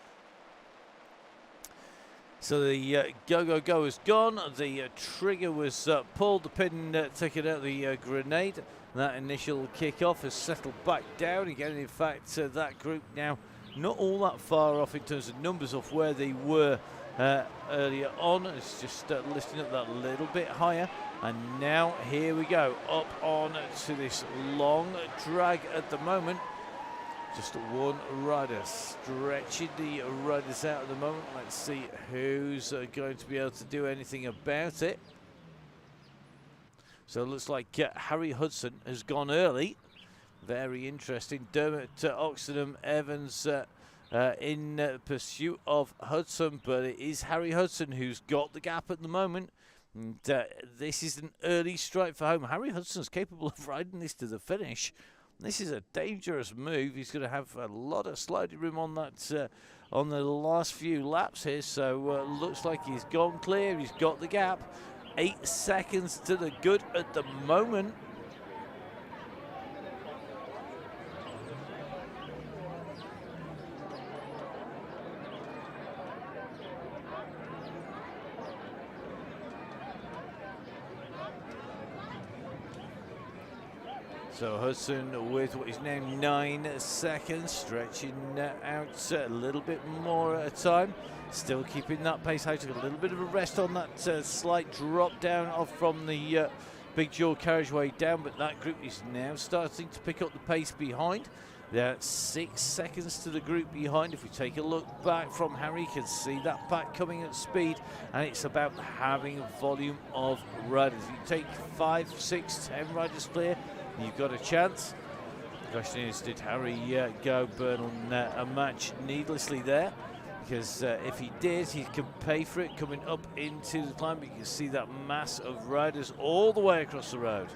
So the go has gone. The trigger was pulled. The pin taken out the grenade. That initial kickoff has settled back down again. In fact, that group now not all that far off in terms of numbers of where they were earlier on. It's just lifting up that little bit higher, and now here we go up on to this long drag at the moment. Just one rider stretching the riders out at the moment. Let's see who's going to be able to do anything about it. So it looks like Harry Hudson has gone early. Very interesting. Dermot Oxenham Evans in pursuit of Hudson, but it is Harry Hudson who's got the gap at the moment. And this is an early strike for home. Harry Hudson's capable of riding this to the finish. This is a dangerous move. He's going to have a lot of sliding room on that on the last few laps here. So looks like he's gone clear. He's got the gap. 8 seconds to the good at the moment. So Hudson with what is now 9 seconds, stretching out a little bit more at a time. Still keeping that pace high. Took a little bit of a rest on that slight drop down off from the big dual carriageway down, but that group is now starting to pick up the pace behind. They're at 6 seconds to the group behind. If we take a look back from Harry, you can see that pack coming at speed, and it's about having a volume of riders. You take 5, 6, 10 riders clear, you've got a chance. The question is, did Harry go burn on a match needlessly there? Because if he did, he could pay for it coming up into the climb. But you can see that mass of riders all the way across the road.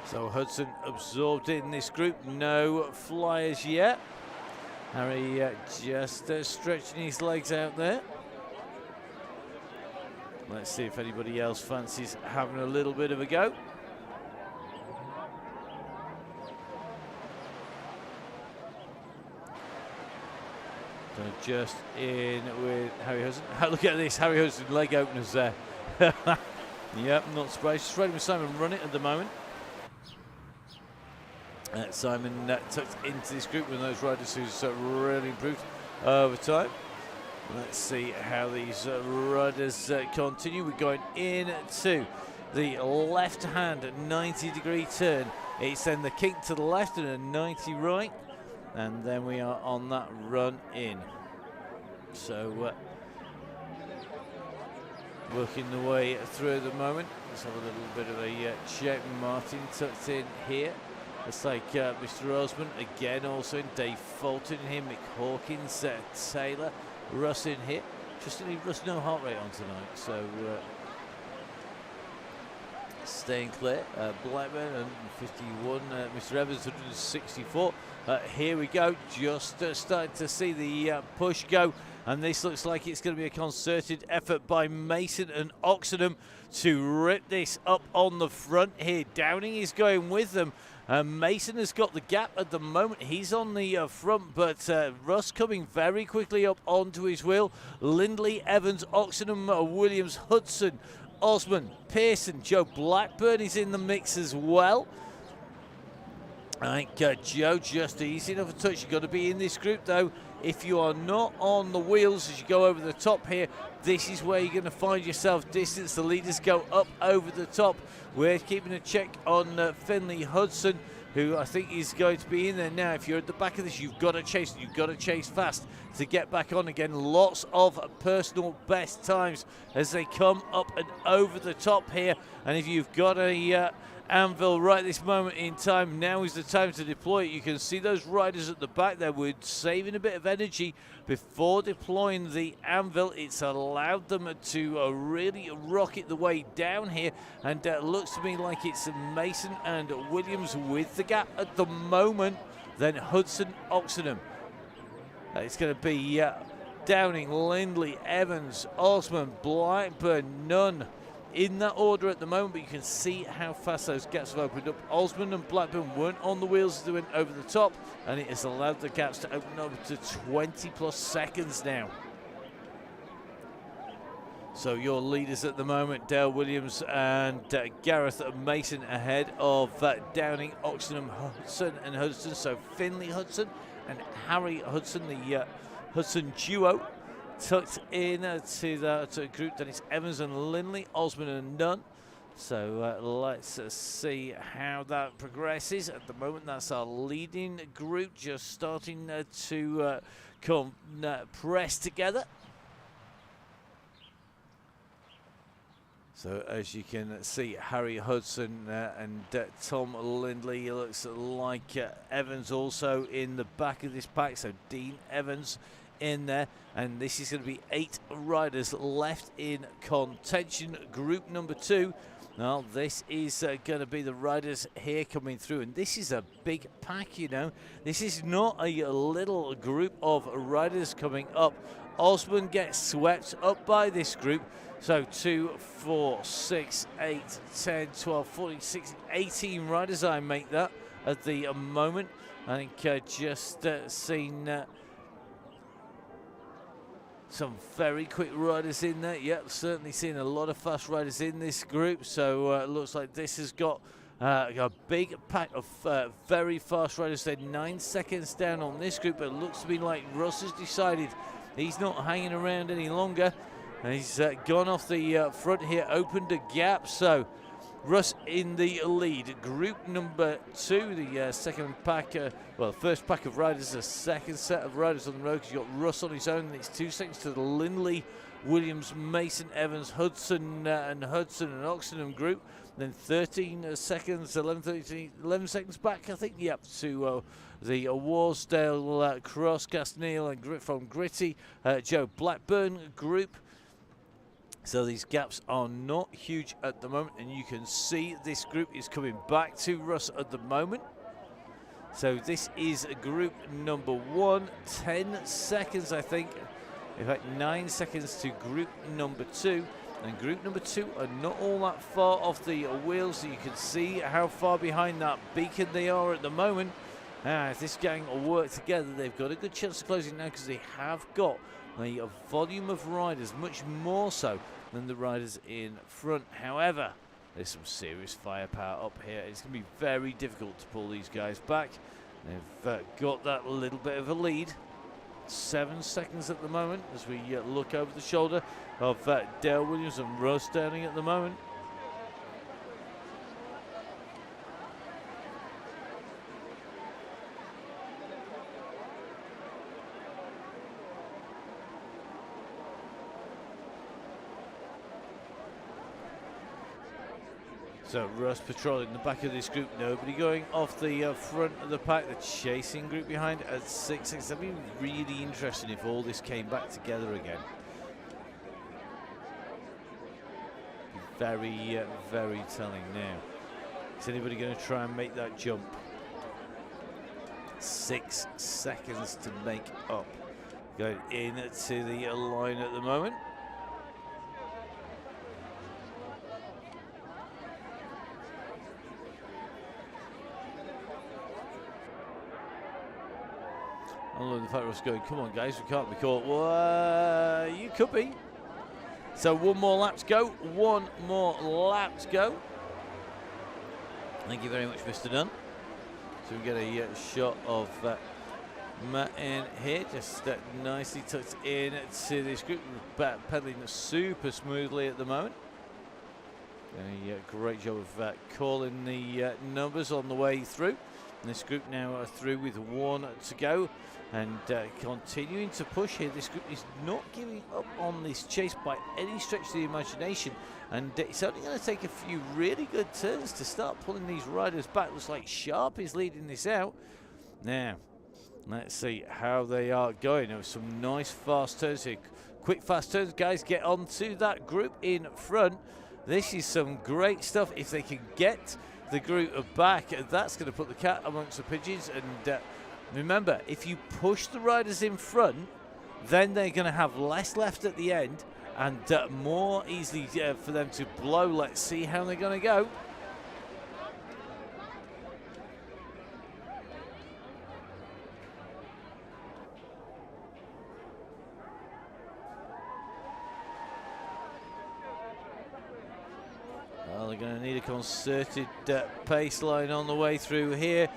So Hudson absorbed in this group, no flyers yet. Harry just stretching his legs out there. Let's see if anybody else fancies having a little bit of a go. So just in with Harry Hudson. Look at this, Harry Hudson leg openers there. Yep, not surprised. Just ready with Simon run it at the moment. Simon tucked into this group with those riders who's really improved over time. Let's see how these riders continue. We're going into the left hand 90-degree turn. It's then the kick to the left and a 90 right, and then we are on that run in. So working the way through at the moment. Let's have a little bit of a check. Martin tucked in here. It's like Mr. Osmond again, also in Dave Fulton here, Mick Hawkins, Taylor, Russ in here. Interestingly, Russ no heart rate on tonight, so staying clear. Blackburn 151, Mr. Evans 164. Here we go, just starting to see the push go, and this looks like it's going to be a concerted effort by Mason and Oxenham to rip this up on the front here. Downing is going with them. Mason has got the gap at the moment. He's on the front, but Russ coming very quickly up onto his wheel. Lindley, Evans, Oxenham, Williams, Hudson, Osman, Pearson, Joe Blackburn is in the mix as well. I think Joe just easy enough a touch. You've got to be in this group, though. If you are not on the wheels as you go over the top here, this is where you're going to find yourself distance. The leaders go up over the top. We're keeping a check on Finley Hudson, who I think is going to be in there now. If you're at the back of this, you've got to chase. You've got to chase fast to get back on again. Lots of personal best times as they come up and over the top here. And if you've got a anvil right this moment in time, now is the time to deploy it. You can see those riders at the back there were saving a bit of energy before deploying the anvil. It's allowed them to really rocket the way down here, and looks to me like it's Mason and Williams with the gap at the moment, then Hudson, Oxenham. It's going to be Downing, Lindley, Evans, Osman, Blackburn, Nunn in that order at the moment, but you can see how fast those gaps have opened up. Osman and Blackburn weren't on the wheels as they went over the top, and it has allowed the gaps to open up to 20 plus seconds now. So your leaders at the moment, Dale Williams and Gareth Mason ahead of Downing, Oxenham, Hudson and Hudson. So Finley Hudson and Harry Hudson, the Hudson duo, tucked in to that group. Then it's Evans and Lindley, Osman and Nunn. So let's see how that progresses. At the moment, that's our leading group, just starting to come press together. So as you can see, Harry Hudson and Tom Lindley. It looks like Evans also in the back of this pack. So Dean Evans in there, and this is going to be 8 riders left in contention. Group number 2. Well, this is going to be the riders here coming through, and this is a big pack, you know. This is not a little group of riders coming up. Osman gets swept up by this group. So 2, 4, 6, 8, 10, 12, 14, 16, 18 riders, I make that at the moment. I think just seen some very quick riders in there. Yep, certainly seen a lot of fast riders in this group. So it looks like this has got a big pack of very fast riders. They're 9 seconds down on this group, but it looks to be like Russ has decided he's not hanging around any longer. And he's gone off the front here, opened a gap. So Russ in the lead. Group number 2, the second pack, well, first pack of riders, the second set of riders on the road, because you've got Russ on his own, and it's 2 seconds to the Lindley, Williams, Mason, Evans, Hudson and Oxenham group. Then 13 seconds, 11 seconds back, I think, yep, to the Warsdale, Cross, Castneil and from Gritty, Joe Blackburn group. So these gaps are not huge at the moment, and you can see this group is coming back to Russ at the moment. So this is group number 1, 10 seconds, I think. In fact, 9 seconds to group number 2. And group number 2 are not all that far off the wheels, so you can see how far behind that beacon they are at the moment. If this gang will work together, they've got a good chance of closing now, because they have got a volume of riders, much more so than the riders in front. However, there's some serious firepower up here. It's going to be very difficult to pull these guys back. They've got that little bit of a lead. 7 seconds at the moment as we look over the shoulder of Dale Williams and Russ Sterling at the moment. So Russ patrolling the back of this group, nobody going off the front of the pack. The chasing group behind at 6 seconds. That'd be really interesting if all this came back together again. Be very, very telling now. Is anybody going to try and make that jump? 6 seconds to make up. Going into the line at the moment. Although the fact was going, come on guys, we can't be caught. Well, you could be. So 1 more lap to go. 1 more lap to go. Thank you very much, Mr. Dunn. So we get a shot of Matt in here, just nicely tucked in to this group, pedaling super smoothly at the moment. A great job of calling the numbers on the way through. And this group now are through with 1 to go, and continuing to push here. This group is not giving up on this chase by any stretch of the imagination, and it's only going to take a few really good turns to start pulling these riders back. Looks like Sharp is leading this out. Now, let's see how they are going. There were some nice fast turns here. Quick fast turns, guys. Get on to that group in front. This is some great stuff. If they can get the group back, that's going to put the cat amongst the pigeons. And remember, if you push the riders in front, then they're going to have less left at the end, and more easily for them to blow. Let's see how they're going to go. Well, they're going to need a concerted pace line on the way through here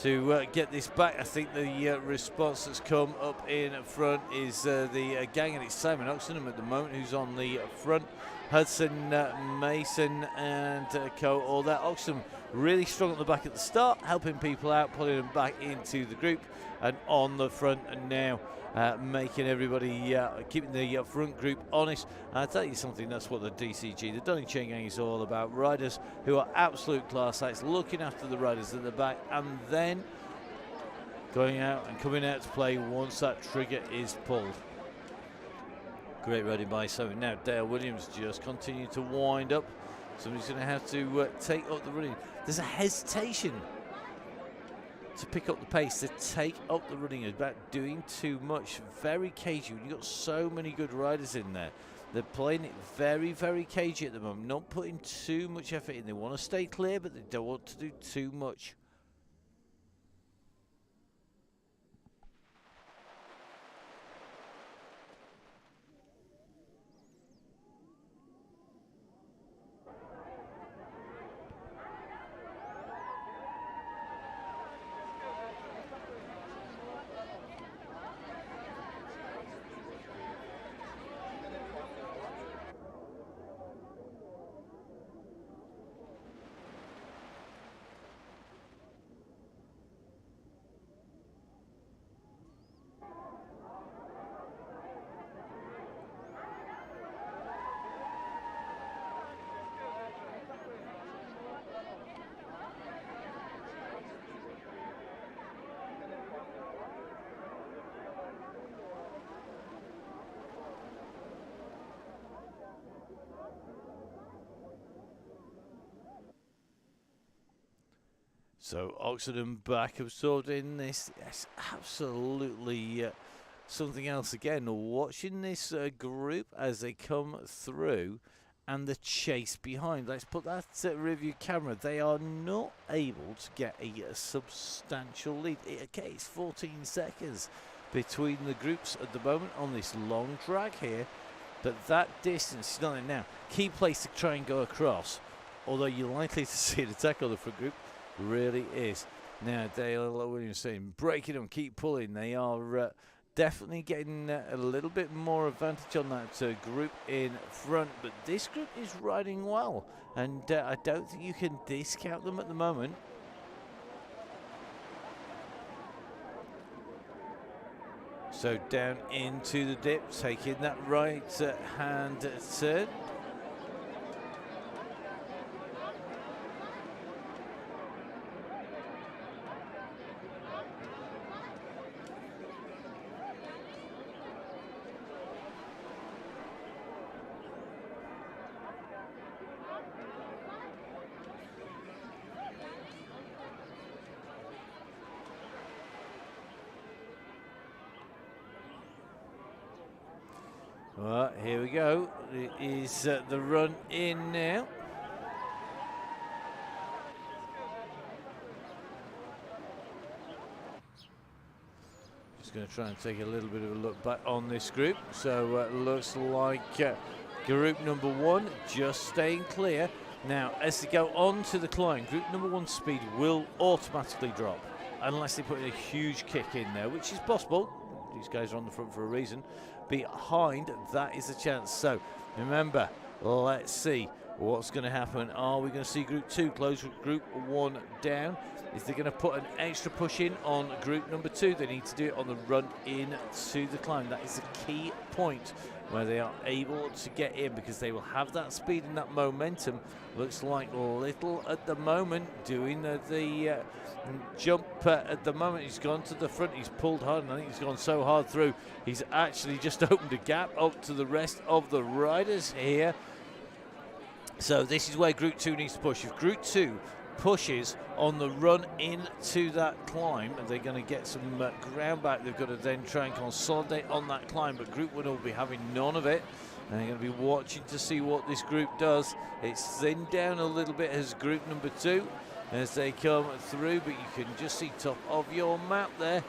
to get this back. I think the response that's come up in front is the gang, and it's Simon Oxenham at the moment who's on the front. Hudson, Mason and Co. All that. Oxenham really strong at the back at the start, helping people out, pulling them back into the group, and on the front and now. Making everybody, keeping the front group honest. And I'll tell you something, that's what the DCG, the Donny Chaingang, is all about. Riders who are absolute class acts, looking after the riders at the back, and then going out and coming out to play once that trigger is pulled. Great running by Simon. Now Dale Williams just continue to wind up. Somebody's going to have to take up the running. There's a hesitation to pick up the pace, to take up the running, about doing too much. Very cagey. You've got so many good riders in there. They're playing it very, very cagey at the moment, not putting too much effort in. They want to stay clear, but they don't want to do too much. So Oxenden back absorbed in this. Yes, absolutely something else again. Watching this group as they come through and the chase behind. Let's put that review camera. They are not able to get a substantial lead. Okay, it's 14 seconds between the groups at the moment on this long drag here. But that distance is not in now. Key place to try and go across. Although you're likely to see an attack on the front group. Really is. Now Dale Williams saying breaking them, keep pulling. They are definitely getting a little bit more advantage on that group in front, but this group is riding well, and I don't think you can discount them at the moment. So down into the dip, taking that right hand turn. Well, here we go. It is the run in now. Just going to try and take a little bit of a look back on this group. So looks like group number one just staying clear. Now, as they go on to the climb, group number one speed will automatically drop unless they put in a huge kick in there, which is possible. These guys are on the front for a reason. Behind, that is a chance. So remember, let's see what's going to happen. Are we going to see group two close with group one down? Is they going to put an extra push in on group number two? They need to do it on the run in to the climb. That is the key point where they are able to get in, because they will have that speed and that momentum. Looks like Little at the moment doing the jump at the moment. He's gone to the front, he's pulled hard, and I think he's gone so hard through, he's actually just opened a gap up to the rest of the riders here. So this is where group two needs to push. If group two pushes on the run into that climb, and they're going to get some ground back, they've got to then try and consolidate on that climb, but group one will be having none of it, and they're going to be watching to see what this group does. It's thinned down a little bit as group number two as they come through, but you can just see top of your map there,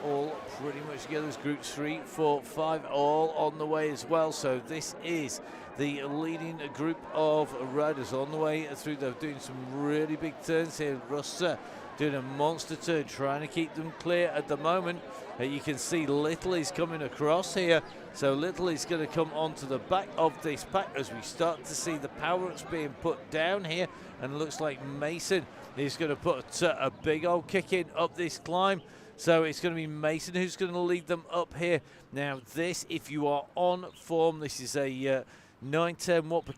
all pretty much together as groups 3, 4, 5 all on the way as well. So this is the leading group of riders on the way through. They're doing some really big turns here. Russ doing a monster turn, trying to keep them clear at the moment. You can see Little is coming across here. So Little is going to come onto the back of this pack as we start to see the power-ups being put down here. And it looks like Mason is going to put a big old kick in up this climb. So it's going to be Mason who's going to lead them up here. Now this, if you are on form, this is a 910 watts per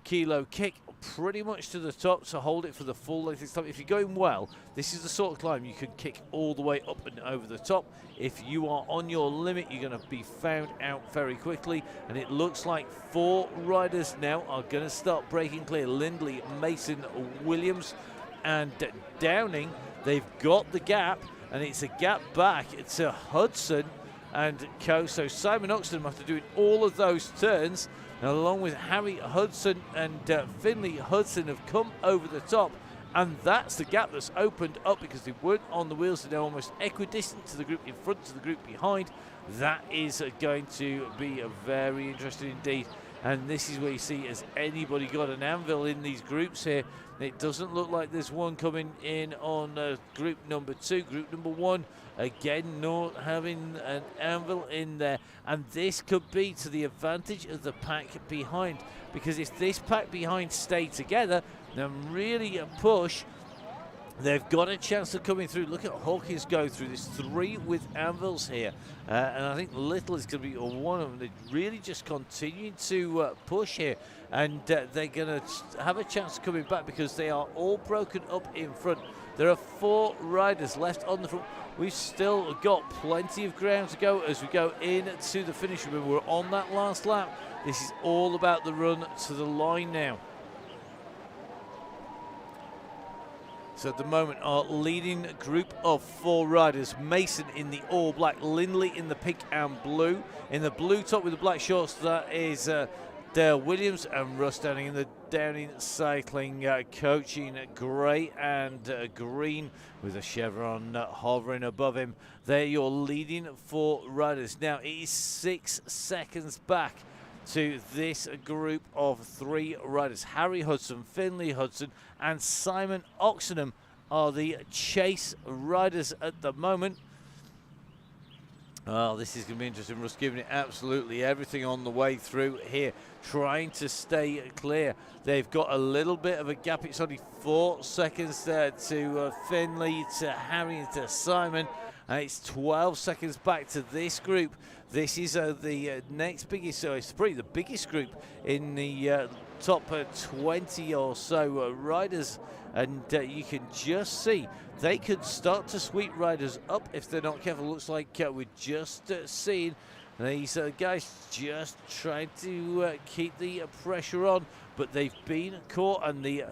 kilo kick, pretty much to the top to hold it for the full length of time. If you're going well, this is the sort of climb you can kick all the way up and over the top. If you are on your limit, you're going to be found out very quickly. And it looks like 4 riders now are going to start breaking clear. Lindley, Mason, Williams, and Downing. They've got the gap, and it's a gap back to Hudson and co. So Simon Oxenham, after doing all of those turns, and along with Harry Hudson and Finley Hudson, have come over the top, and that's the gap that's opened up because they weren't on the wheels. They're now almost equidistant to the group in front, to the group behind. That is going to be very interesting indeed. And this is where you see, has anybody got an anvil in these groups here? It doesn't look like there's one coming in on group number 2. Group number 1, again, not having an anvil in there. And this could be to the advantage of the pack behind, because if this pack behind stay together, then really push, they've got a chance of coming through. Look at Hawkins go through. There's 3 with anvils here. And I think Little is going to be one of them. They're really just continuing to push here. And they're going to have a chance of coming back because they are all broken up in front. There are 4 riders left on the front. We've still got plenty of ground to go as we go into the finish. Remember, we're on that last lap. This is all about the run to the line now. So at the moment, our leading group of 4 riders, Mason in the all black, Lindley in the pink and blue. In the blue top with the black shorts, that is Dale Williams, and Russ Downing in the Downing Cycling coaching grey and green with a chevron hovering above him. They're your leading 4 riders. Now, it is 6 seconds back to this group of 3 riders. Harry Hudson, Finley Hudson, and Simon Oxenham are the chase riders at the moment. Oh, this is going to be interesting. Russ giving it absolutely everything on the way through here, trying to stay clear. They've got a little bit of a gap. It's only 4 seconds there to Finley, to Harry, and to Simon. And it's 12 seconds back to this group. This is the next biggest, so it's probably the biggest group in the top 20 or so riders. And you can just see they could start to sweep riders up if they're not careful. Looks like we're just seeing these guys just trying to keep the pressure on, but they've been caught, and the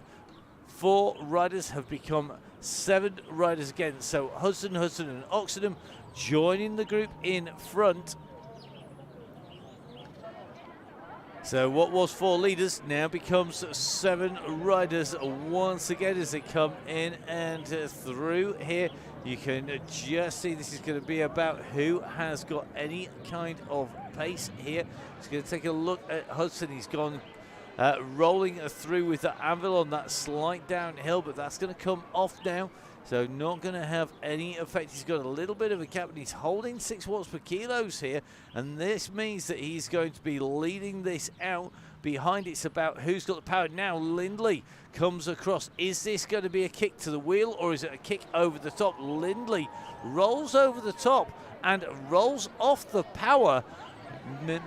4 riders have become 7 riders again. So Hudson, and Oxenham joining the group in front. So what was 4 leaders now becomes 7 riders once again as they come in and through here. You can just see this is going to be about who has got any kind of pace here. It's going to take a look at Hudson. He's gone rolling through with the anvil on that slight downhill, but that's going to come off now. So not going to have any effect. He's got a little bit of a cap, and he's holding 6 watts per kilos here. And this means that he's going to be leading this out. Behind it's about who's got the power. Now Lindley comes across. Is this going to be a kick to the wheel, or is it a kick over the top? Lindley rolls over the top and rolls off the power.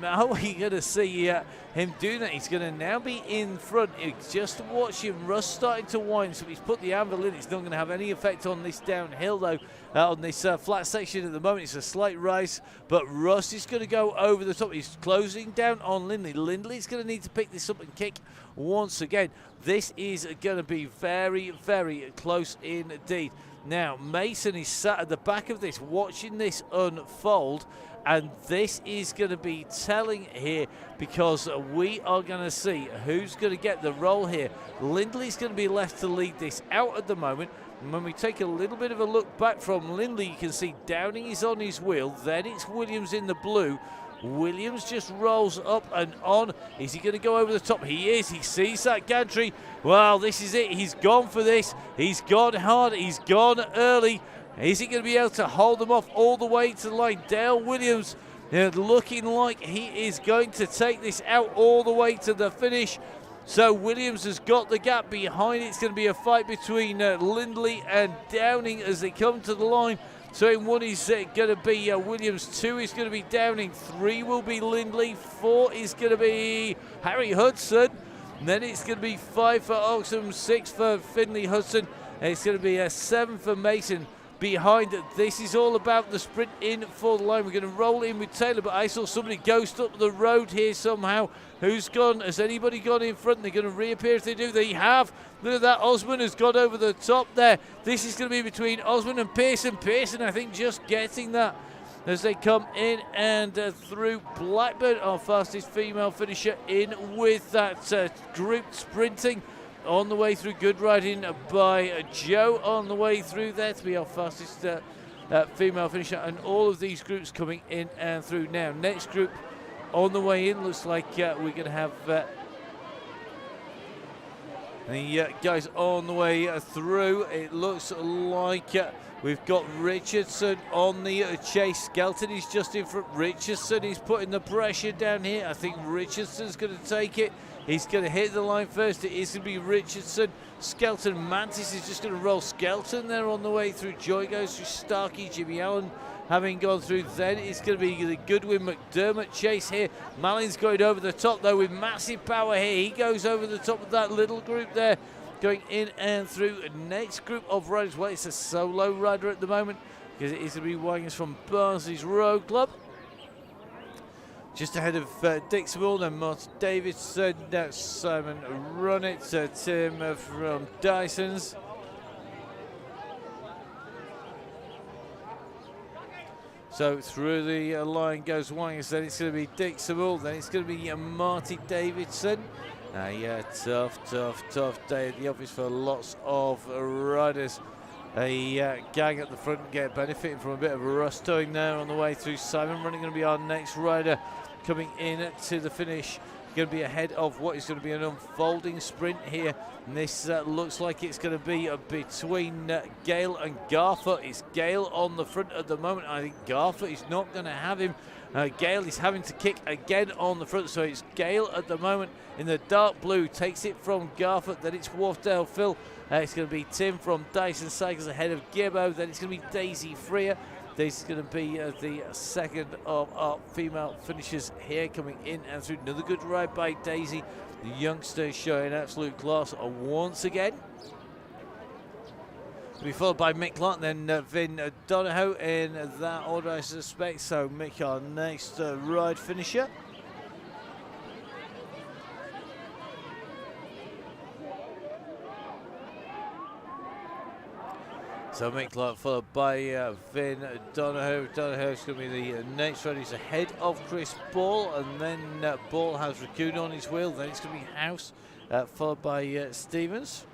How are you going to see him do that? He's going to now be in front. Just watching Russ starting to wind, so he's put the anvil in. It's not going to have any effect on this downhill, though, on this flat section at the moment. It's a slight rise, but Russ is going to go over the top. He's closing down on Lindley. Lindley's going to need to pick this up and kick once again. This is going to be very, very close indeed. Now, Mason is sat at the back of this, watching this unfold. And this is going to be telling here, because we are going to see who's going to get the roll here. Lindley's going to be left to lead this out at the moment. And when we take a little bit of a look back from Lindley, you can see Downing is on his wheel. Then it's Williams in the blue. Williams just rolls up and on. Is he going to go over the top? He is. He sees that gantry. Well, this is it. He's gone for this. He's gone hard. He's gone early. Is he going to be able to hold them off all the way to the line? Dale Williams looking like he is going to take this out all the way to the finish. So Williams has got the gap behind it. It's going to be a fight between Lindley and Downing as they come to the line. So in 1 is going to be Williams, 2 is going to be Downing, 3 will be Lindley, 4 is going to be Harry Hudson. And then it's going to be 5 for Oxham, 6 for Finley Hudson. And it's going to be a 7 for Mason behind. This is all about the sprint in for the line. We're going to roll in with Taylor, but I saw somebody ghost up the road here somehow. Who's gone? Has anybody gone in front? They're going to reappear if they do. They have. Look at that. Osman has got over the top there. This is going to be between Osman and Pearson. Pearson, I think, just getting that as they come in and through. Blackburn, our fastest female finisher, in with that group sprinting. On the way through, good riding by Joe on the way through there to be our fastest female finisher, and all of these groups coming in and through now. Next group on the way in, looks like we're going to have the guys on the way through. It looks like we've got Richardson on the chase. Skelton is just in front. Richardson is putting the pressure down here. I think Richardson's going to take it. He's going to hit the line first. It is going to be Richardson. Skelton. Mantis is just going to roll Skelton there on the way through. Joy goes through Starkey. Jimmy Allen having gone through. Then it's going to be the Goodwin McDermott chase here. Malin's going over the top though with massive power here. He goes over the top of that little group there, going in and through. Next group of riders. Well, it's a solo rider at the moment because it is going to be Wagons from Barnsley's Road Club. Just ahead of Dick Small and Martin Davidson, that's Simon Runnett, Tim from Dyson's. So through the line goes Wangers, then it's going to be Dick Small, then it's going to be Marty Davidson. Tough day at the office for lots of riders. A gang at the front benefiting from a bit of rusting there on the way through. Simon Running going to be our next rider coming in to the finish. Going to be ahead of what is going to be an unfolding sprint here. And this looks like it's going to be between Gale and Garfer. It's Gale on the front at the moment. I think Garfer is not going to have him. Gale is having to kick again on the front, so it's Gale at the moment in the dark blue, takes it from Garfer, then it's Wharfdale Phil. It's going to be Tim from Dyson Cycles ahead of Gibbo, then it's going to be Daisy Freer. This is going to be the second of our female finishers here coming in and through. Another good ride by Daisy. The youngster showing absolute class once again. Will be followed by Mick Clark, then Vin Donahoe in that order, I suspect. So Mick, our next ride finisher. So Mick Clark followed by Vin Donahoe. Donahoe's going to be the next rider. He's ahead of Chris Ball, and then Ball has Raccoon on his wheel. Then it's going to be House, followed by Stevens.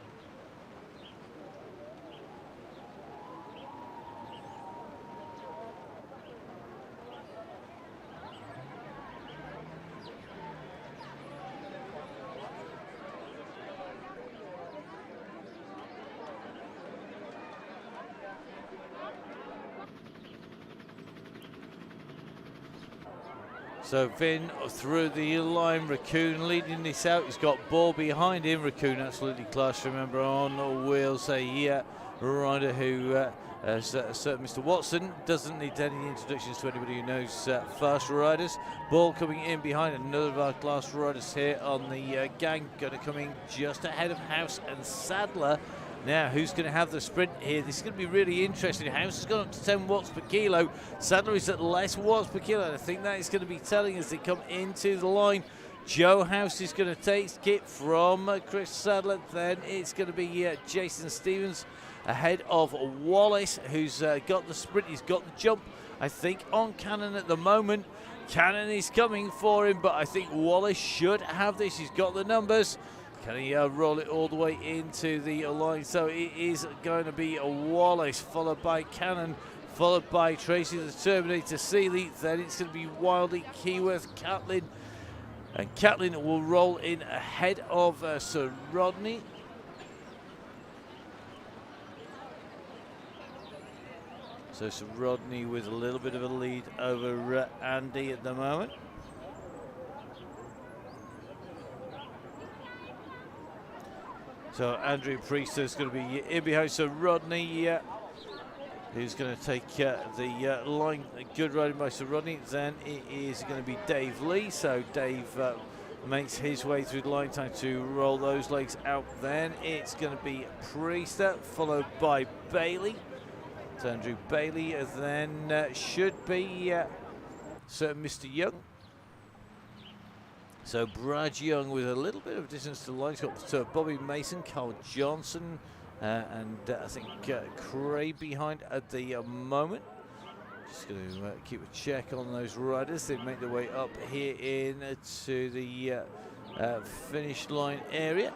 So Vin through the line, Raccoon leading this out. He's got Ball behind him. Raccoon absolutely class, remember, on wheels. A rider who, Mr. Watson, doesn't need any introductions to anybody who knows fast riders. Ball coming in behind another of our class riders here on the gang. Going to come in just ahead of House and Sadler. Now, who's going to have the sprint here? This is going to be really interesting. House has gone up to 10 watts per kilo. Sadler is at less watts per kilo. And I think that is going to be telling as they come into the line. Joe House is going to take it from Chris Sadler. Then it's going to be Jason Stevens ahead of Wallace, who's got the sprint. He's got the jump, I think, on Cannon at the moment. Cannon is coming for him, but I think Wallace should have this. He's got the numbers. Can he roll it all the way into the line? So it is going to be a Wallace, followed by Cannon, followed by Tracy the Terminator Seeley. Then it's going to be Wildly, Keyworth, Catlin. And Catlin will roll in ahead of Sir Rodney. So Sir Rodney with a little bit of a lead over Andy at the moment. So Andrew Priester is going to be in behind Sir Rodney, who's going to take the line. Good riding by Sir Rodney. Then it is going to be Dave Lee. So Dave makes his way through the line. Time to roll those legs out. Then it's going to be Priester, followed by Bailey. So Andrew Bailey, then should be Sir Mr. Young. So Brad Young with a little bit of distance to the line. He's got Bobby Mason, Carl Johnson, and I think Craig behind at the moment. Just going to keep a check on those riders. They make their way up here to the finish line area.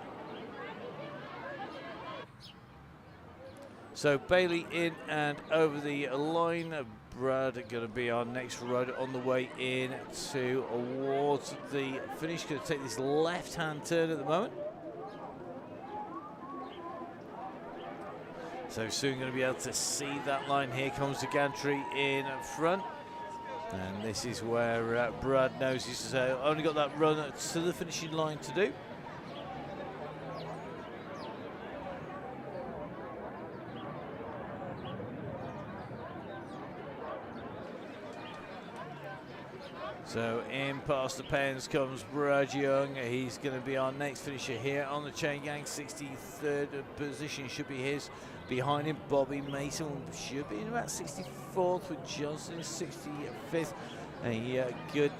So Bailey in and over the line. Brad going to be our next rider on the way in towards the finish. Going to take this left-hand turn at the moment. So soon going to be able to see that line. Here comes the gantry in front. And this is where Brad knows he's only got that run to the finishing line to do. So in past the pens comes Brad Young. He's going to be our next finisher here on the Chaingang. 63rd position should be his. Behind him, Bobby Mason should be in about 64th, with Johnson 65th. A good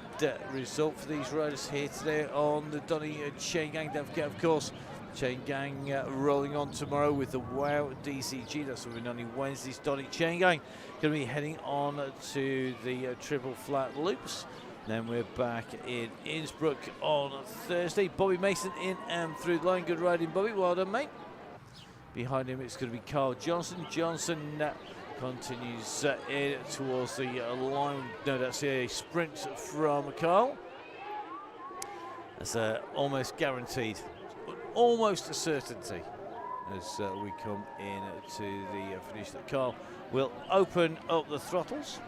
result for these riders here today on the Donny Chaingang. Don't forget, of course, Chaingang rolling on tomorrow with the WOW DCG. That's what we're on Wednesday's Donny Chaingang. Going to be heading on to the triple flat loops. Then we're back in Innsbruck on Thursday. Bobby Mason in and through the line. Good riding, Bobby. Well done, mate. Behind him, it's going to be Carl Johnson. Johnson continues in towards the line. No, that's a sprint from Carl. That's almost guaranteed, almost a certainty as we come in to the finish that Carl will open up the throttles.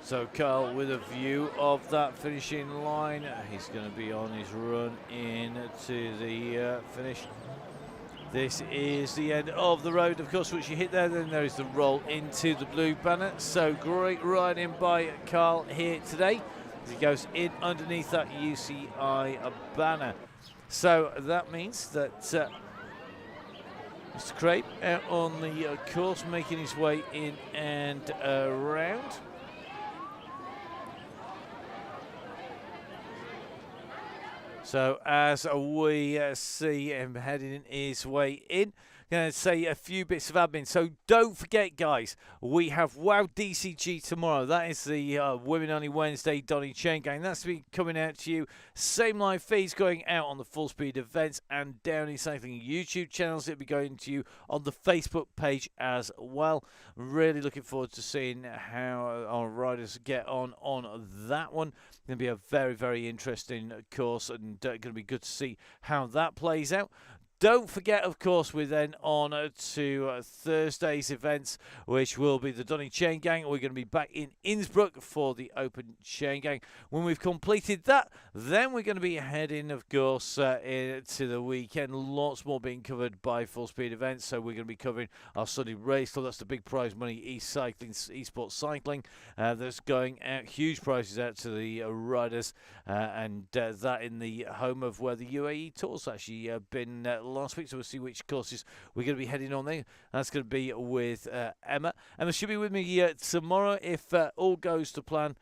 So Carl with a view of that finishing line. He's going to be on his run into the finish. This is the end of the road, of course. Once you hit there, then there is the roll into the blue banner. So great riding by Carl here today as he goes in underneath that UCI banner. So that means that Mr. Crape out on the course, making his way in and around. So as we see him heading his way in, going to say a few bits of admin. So don't forget, guys, we have WOW DCG tomorrow. That is the Women Only Wednesday Donny Chaingang. That's be coming out to you. Same live feeds going out on the Full Speed Events and Downey Cycling YouTube channels. It'll be going to you on the Facebook page as well. Really looking forward to seeing how our riders get on that one. Going to be a very, very interesting course, and going to be good to see how that plays out. Don't forget, of course, we're then on to Thursday's events, which will be the Donny Chaingang. We're going to be back in Innsbruck for the Open Chaingang. When we've completed that, then we're going to be heading, of course, into the weekend. Lots more being covered by Full Speed Events. So we're going to be covering our Sunday race. So that's the big prize money, eSports cycling. That's going out, huge prizes out to the riders, and that in the home of where the UAE Tour's actually been last week. So we'll see which courses we're going to be heading on there. That's going to be with Emma. Emma should be with me tomorrow if all goes to plan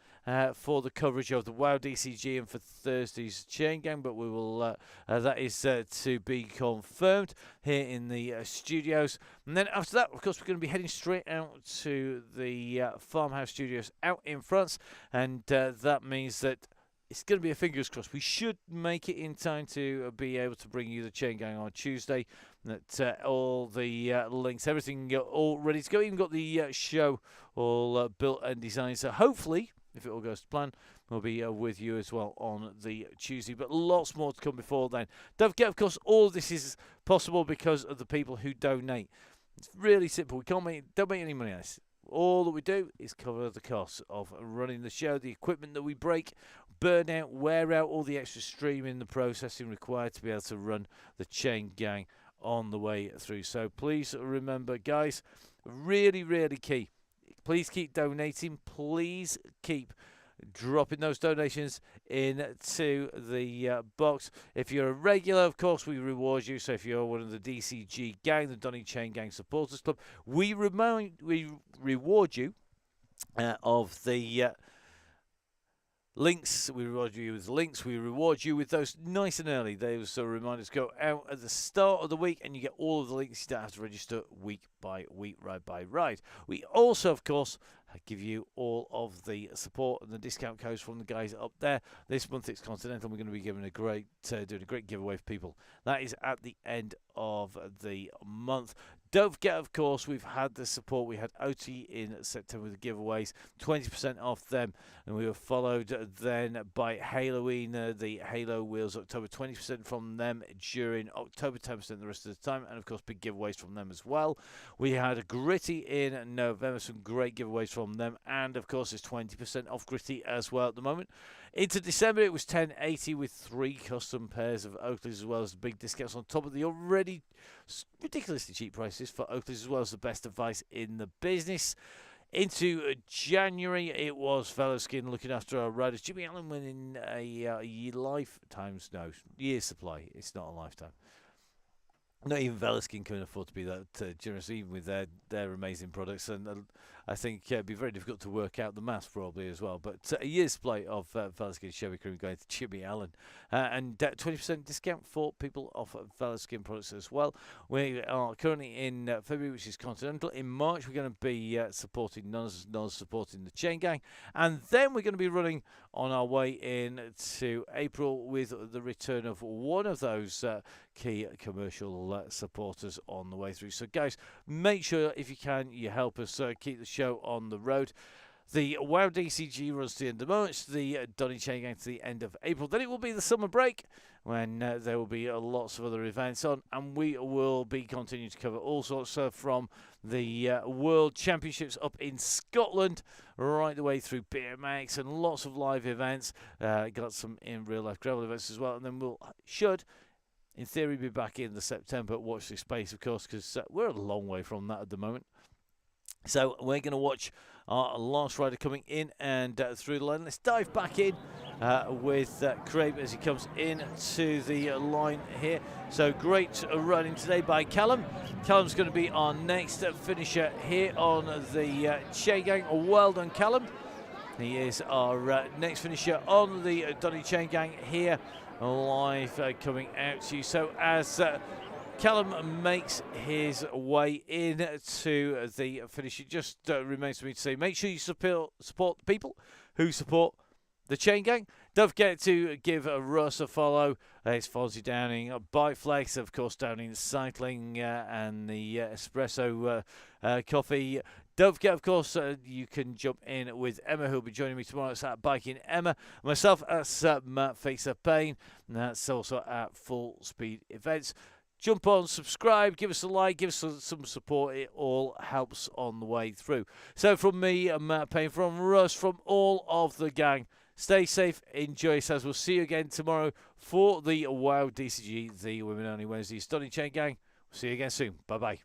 for the coverage of the WOW DCG and for Thursday's Chaingang. But we will that is to be confirmed here in the studios. And then after that, of course, we're going to be heading straight out to the Farmhouse Studios out in France, and that means that it's going to be a fingers crossed. We should make it in time to be able to bring you the Chaingang on Tuesday. That all the links, everything all ready to go. Even got the show all built and designed. So hopefully, if it all goes to plan, we'll be with you as well on the Tuesday. But lots more to come before then. Don't forget, of course, all of this is possible because of the people who donate. It's really simple. We don't make any money on this. All that we do is cover the costs of running the show, the equipment that we break, burn out, wear out, all the extra streaming, the processing required to be able to run the Chaingang on the way through. So please remember, guys, really, really key. Please keep donating. Please keep dropping those donations into the box. If you're a regular, of course, we reward you. So if you're one of the DCG gang, the Donny Chaingang Supporters Club, we reward you of the links. We reward you with links. We reward you with those nice and early. Those reminders go out at the start of the week, and you get all of the links. You don't have to register week by week, ride by ride. We also, of course, give you all of the support and the discount codes from the guys up there. This month it's Continental. We're going to be giving doing a great giveaway for people. That is at the end of the month. Don't forget, of course, we've had the support. We had OT in September with the giveaways, 20% off them, and we were followed then by Halloween, the Halo wheels, October, 20% from them during October, 10% the rest of the time, and of course big giveaways from them as well. We had Gritty in November, some great giveaways from them, and of course it's 20% off Gritty as well at the moment. Into December it was 1080 with 3 custom pairs of Oakleys, as well as big discounts on top of the already ridiculously cheap prices for Oakleys, as well as the best advice in the business. Into January, it was Fellow-Skin looking after our riders. Jimmy Allen winning a year's supply. It's not a lifetime. Not even Fellow-Skin can afford to be that generous, even with their amazing products. And I think it'd be very difficult to work out the maths probably as well. But a year's supply of Fellow-Skin Sherry Cream going to Jimmy Allen. And 20% discount for people off Fellow-Skin products as well. We are currently in February, which is Continental. In March, we're going to be supporting Noz supporting the Chaingang. And then we're going to be running on our way into April with the return of one of those key commercial supporters on the way through. So guys, make sure if you can, you help us keep the show on the road. The WoW DCG runs to the end of March, the Donny Chaingang to the end of April. Then it will be the summer break when there will be lots of other events on, and we will be continuing to cover all sorts from the World Championships up in Scotland right the way through BMX and lots of live events. Got some in real life gravel events as well, and then we'll in theory be back in the September watch this space, of course, because we're a long way from that at the moment. So we're going to watch our last rider coming in and through the line. Let's dive back in with Craig as he comes into the line here. So great running today by Callum. Callum's going to be our next finisher here on the Chaingang. Well done, Callum. He is our next finisher on the Donny Chaingang here live coming out to you. So as Callum makes his way into the finish, it just remains for me to say, make sure you support the people who support the Chaingang. Don't forget to give Russ a follow. It's Fonzie Downing, Bike Flex, of course, Downing Cycling and the Espresso Coffee. Don't forget, of course, you can jump in with Emma, who'll be joining me tomorrow. It's at Biking Emma. Myself, that's Matt Facer Payne. And that's also at Full Speed Events. Jump on, subscribe, give us a like, give us some support. It all helps on the way through. So from me, Matt Payne, from Russ, from all of the gang, stay safe, enjoy yourselves. We'll see you again tomorrow for the WoW DCG, the Women Only Wednesday Donny Chaingang. We'll see you again soon. Bye-bye.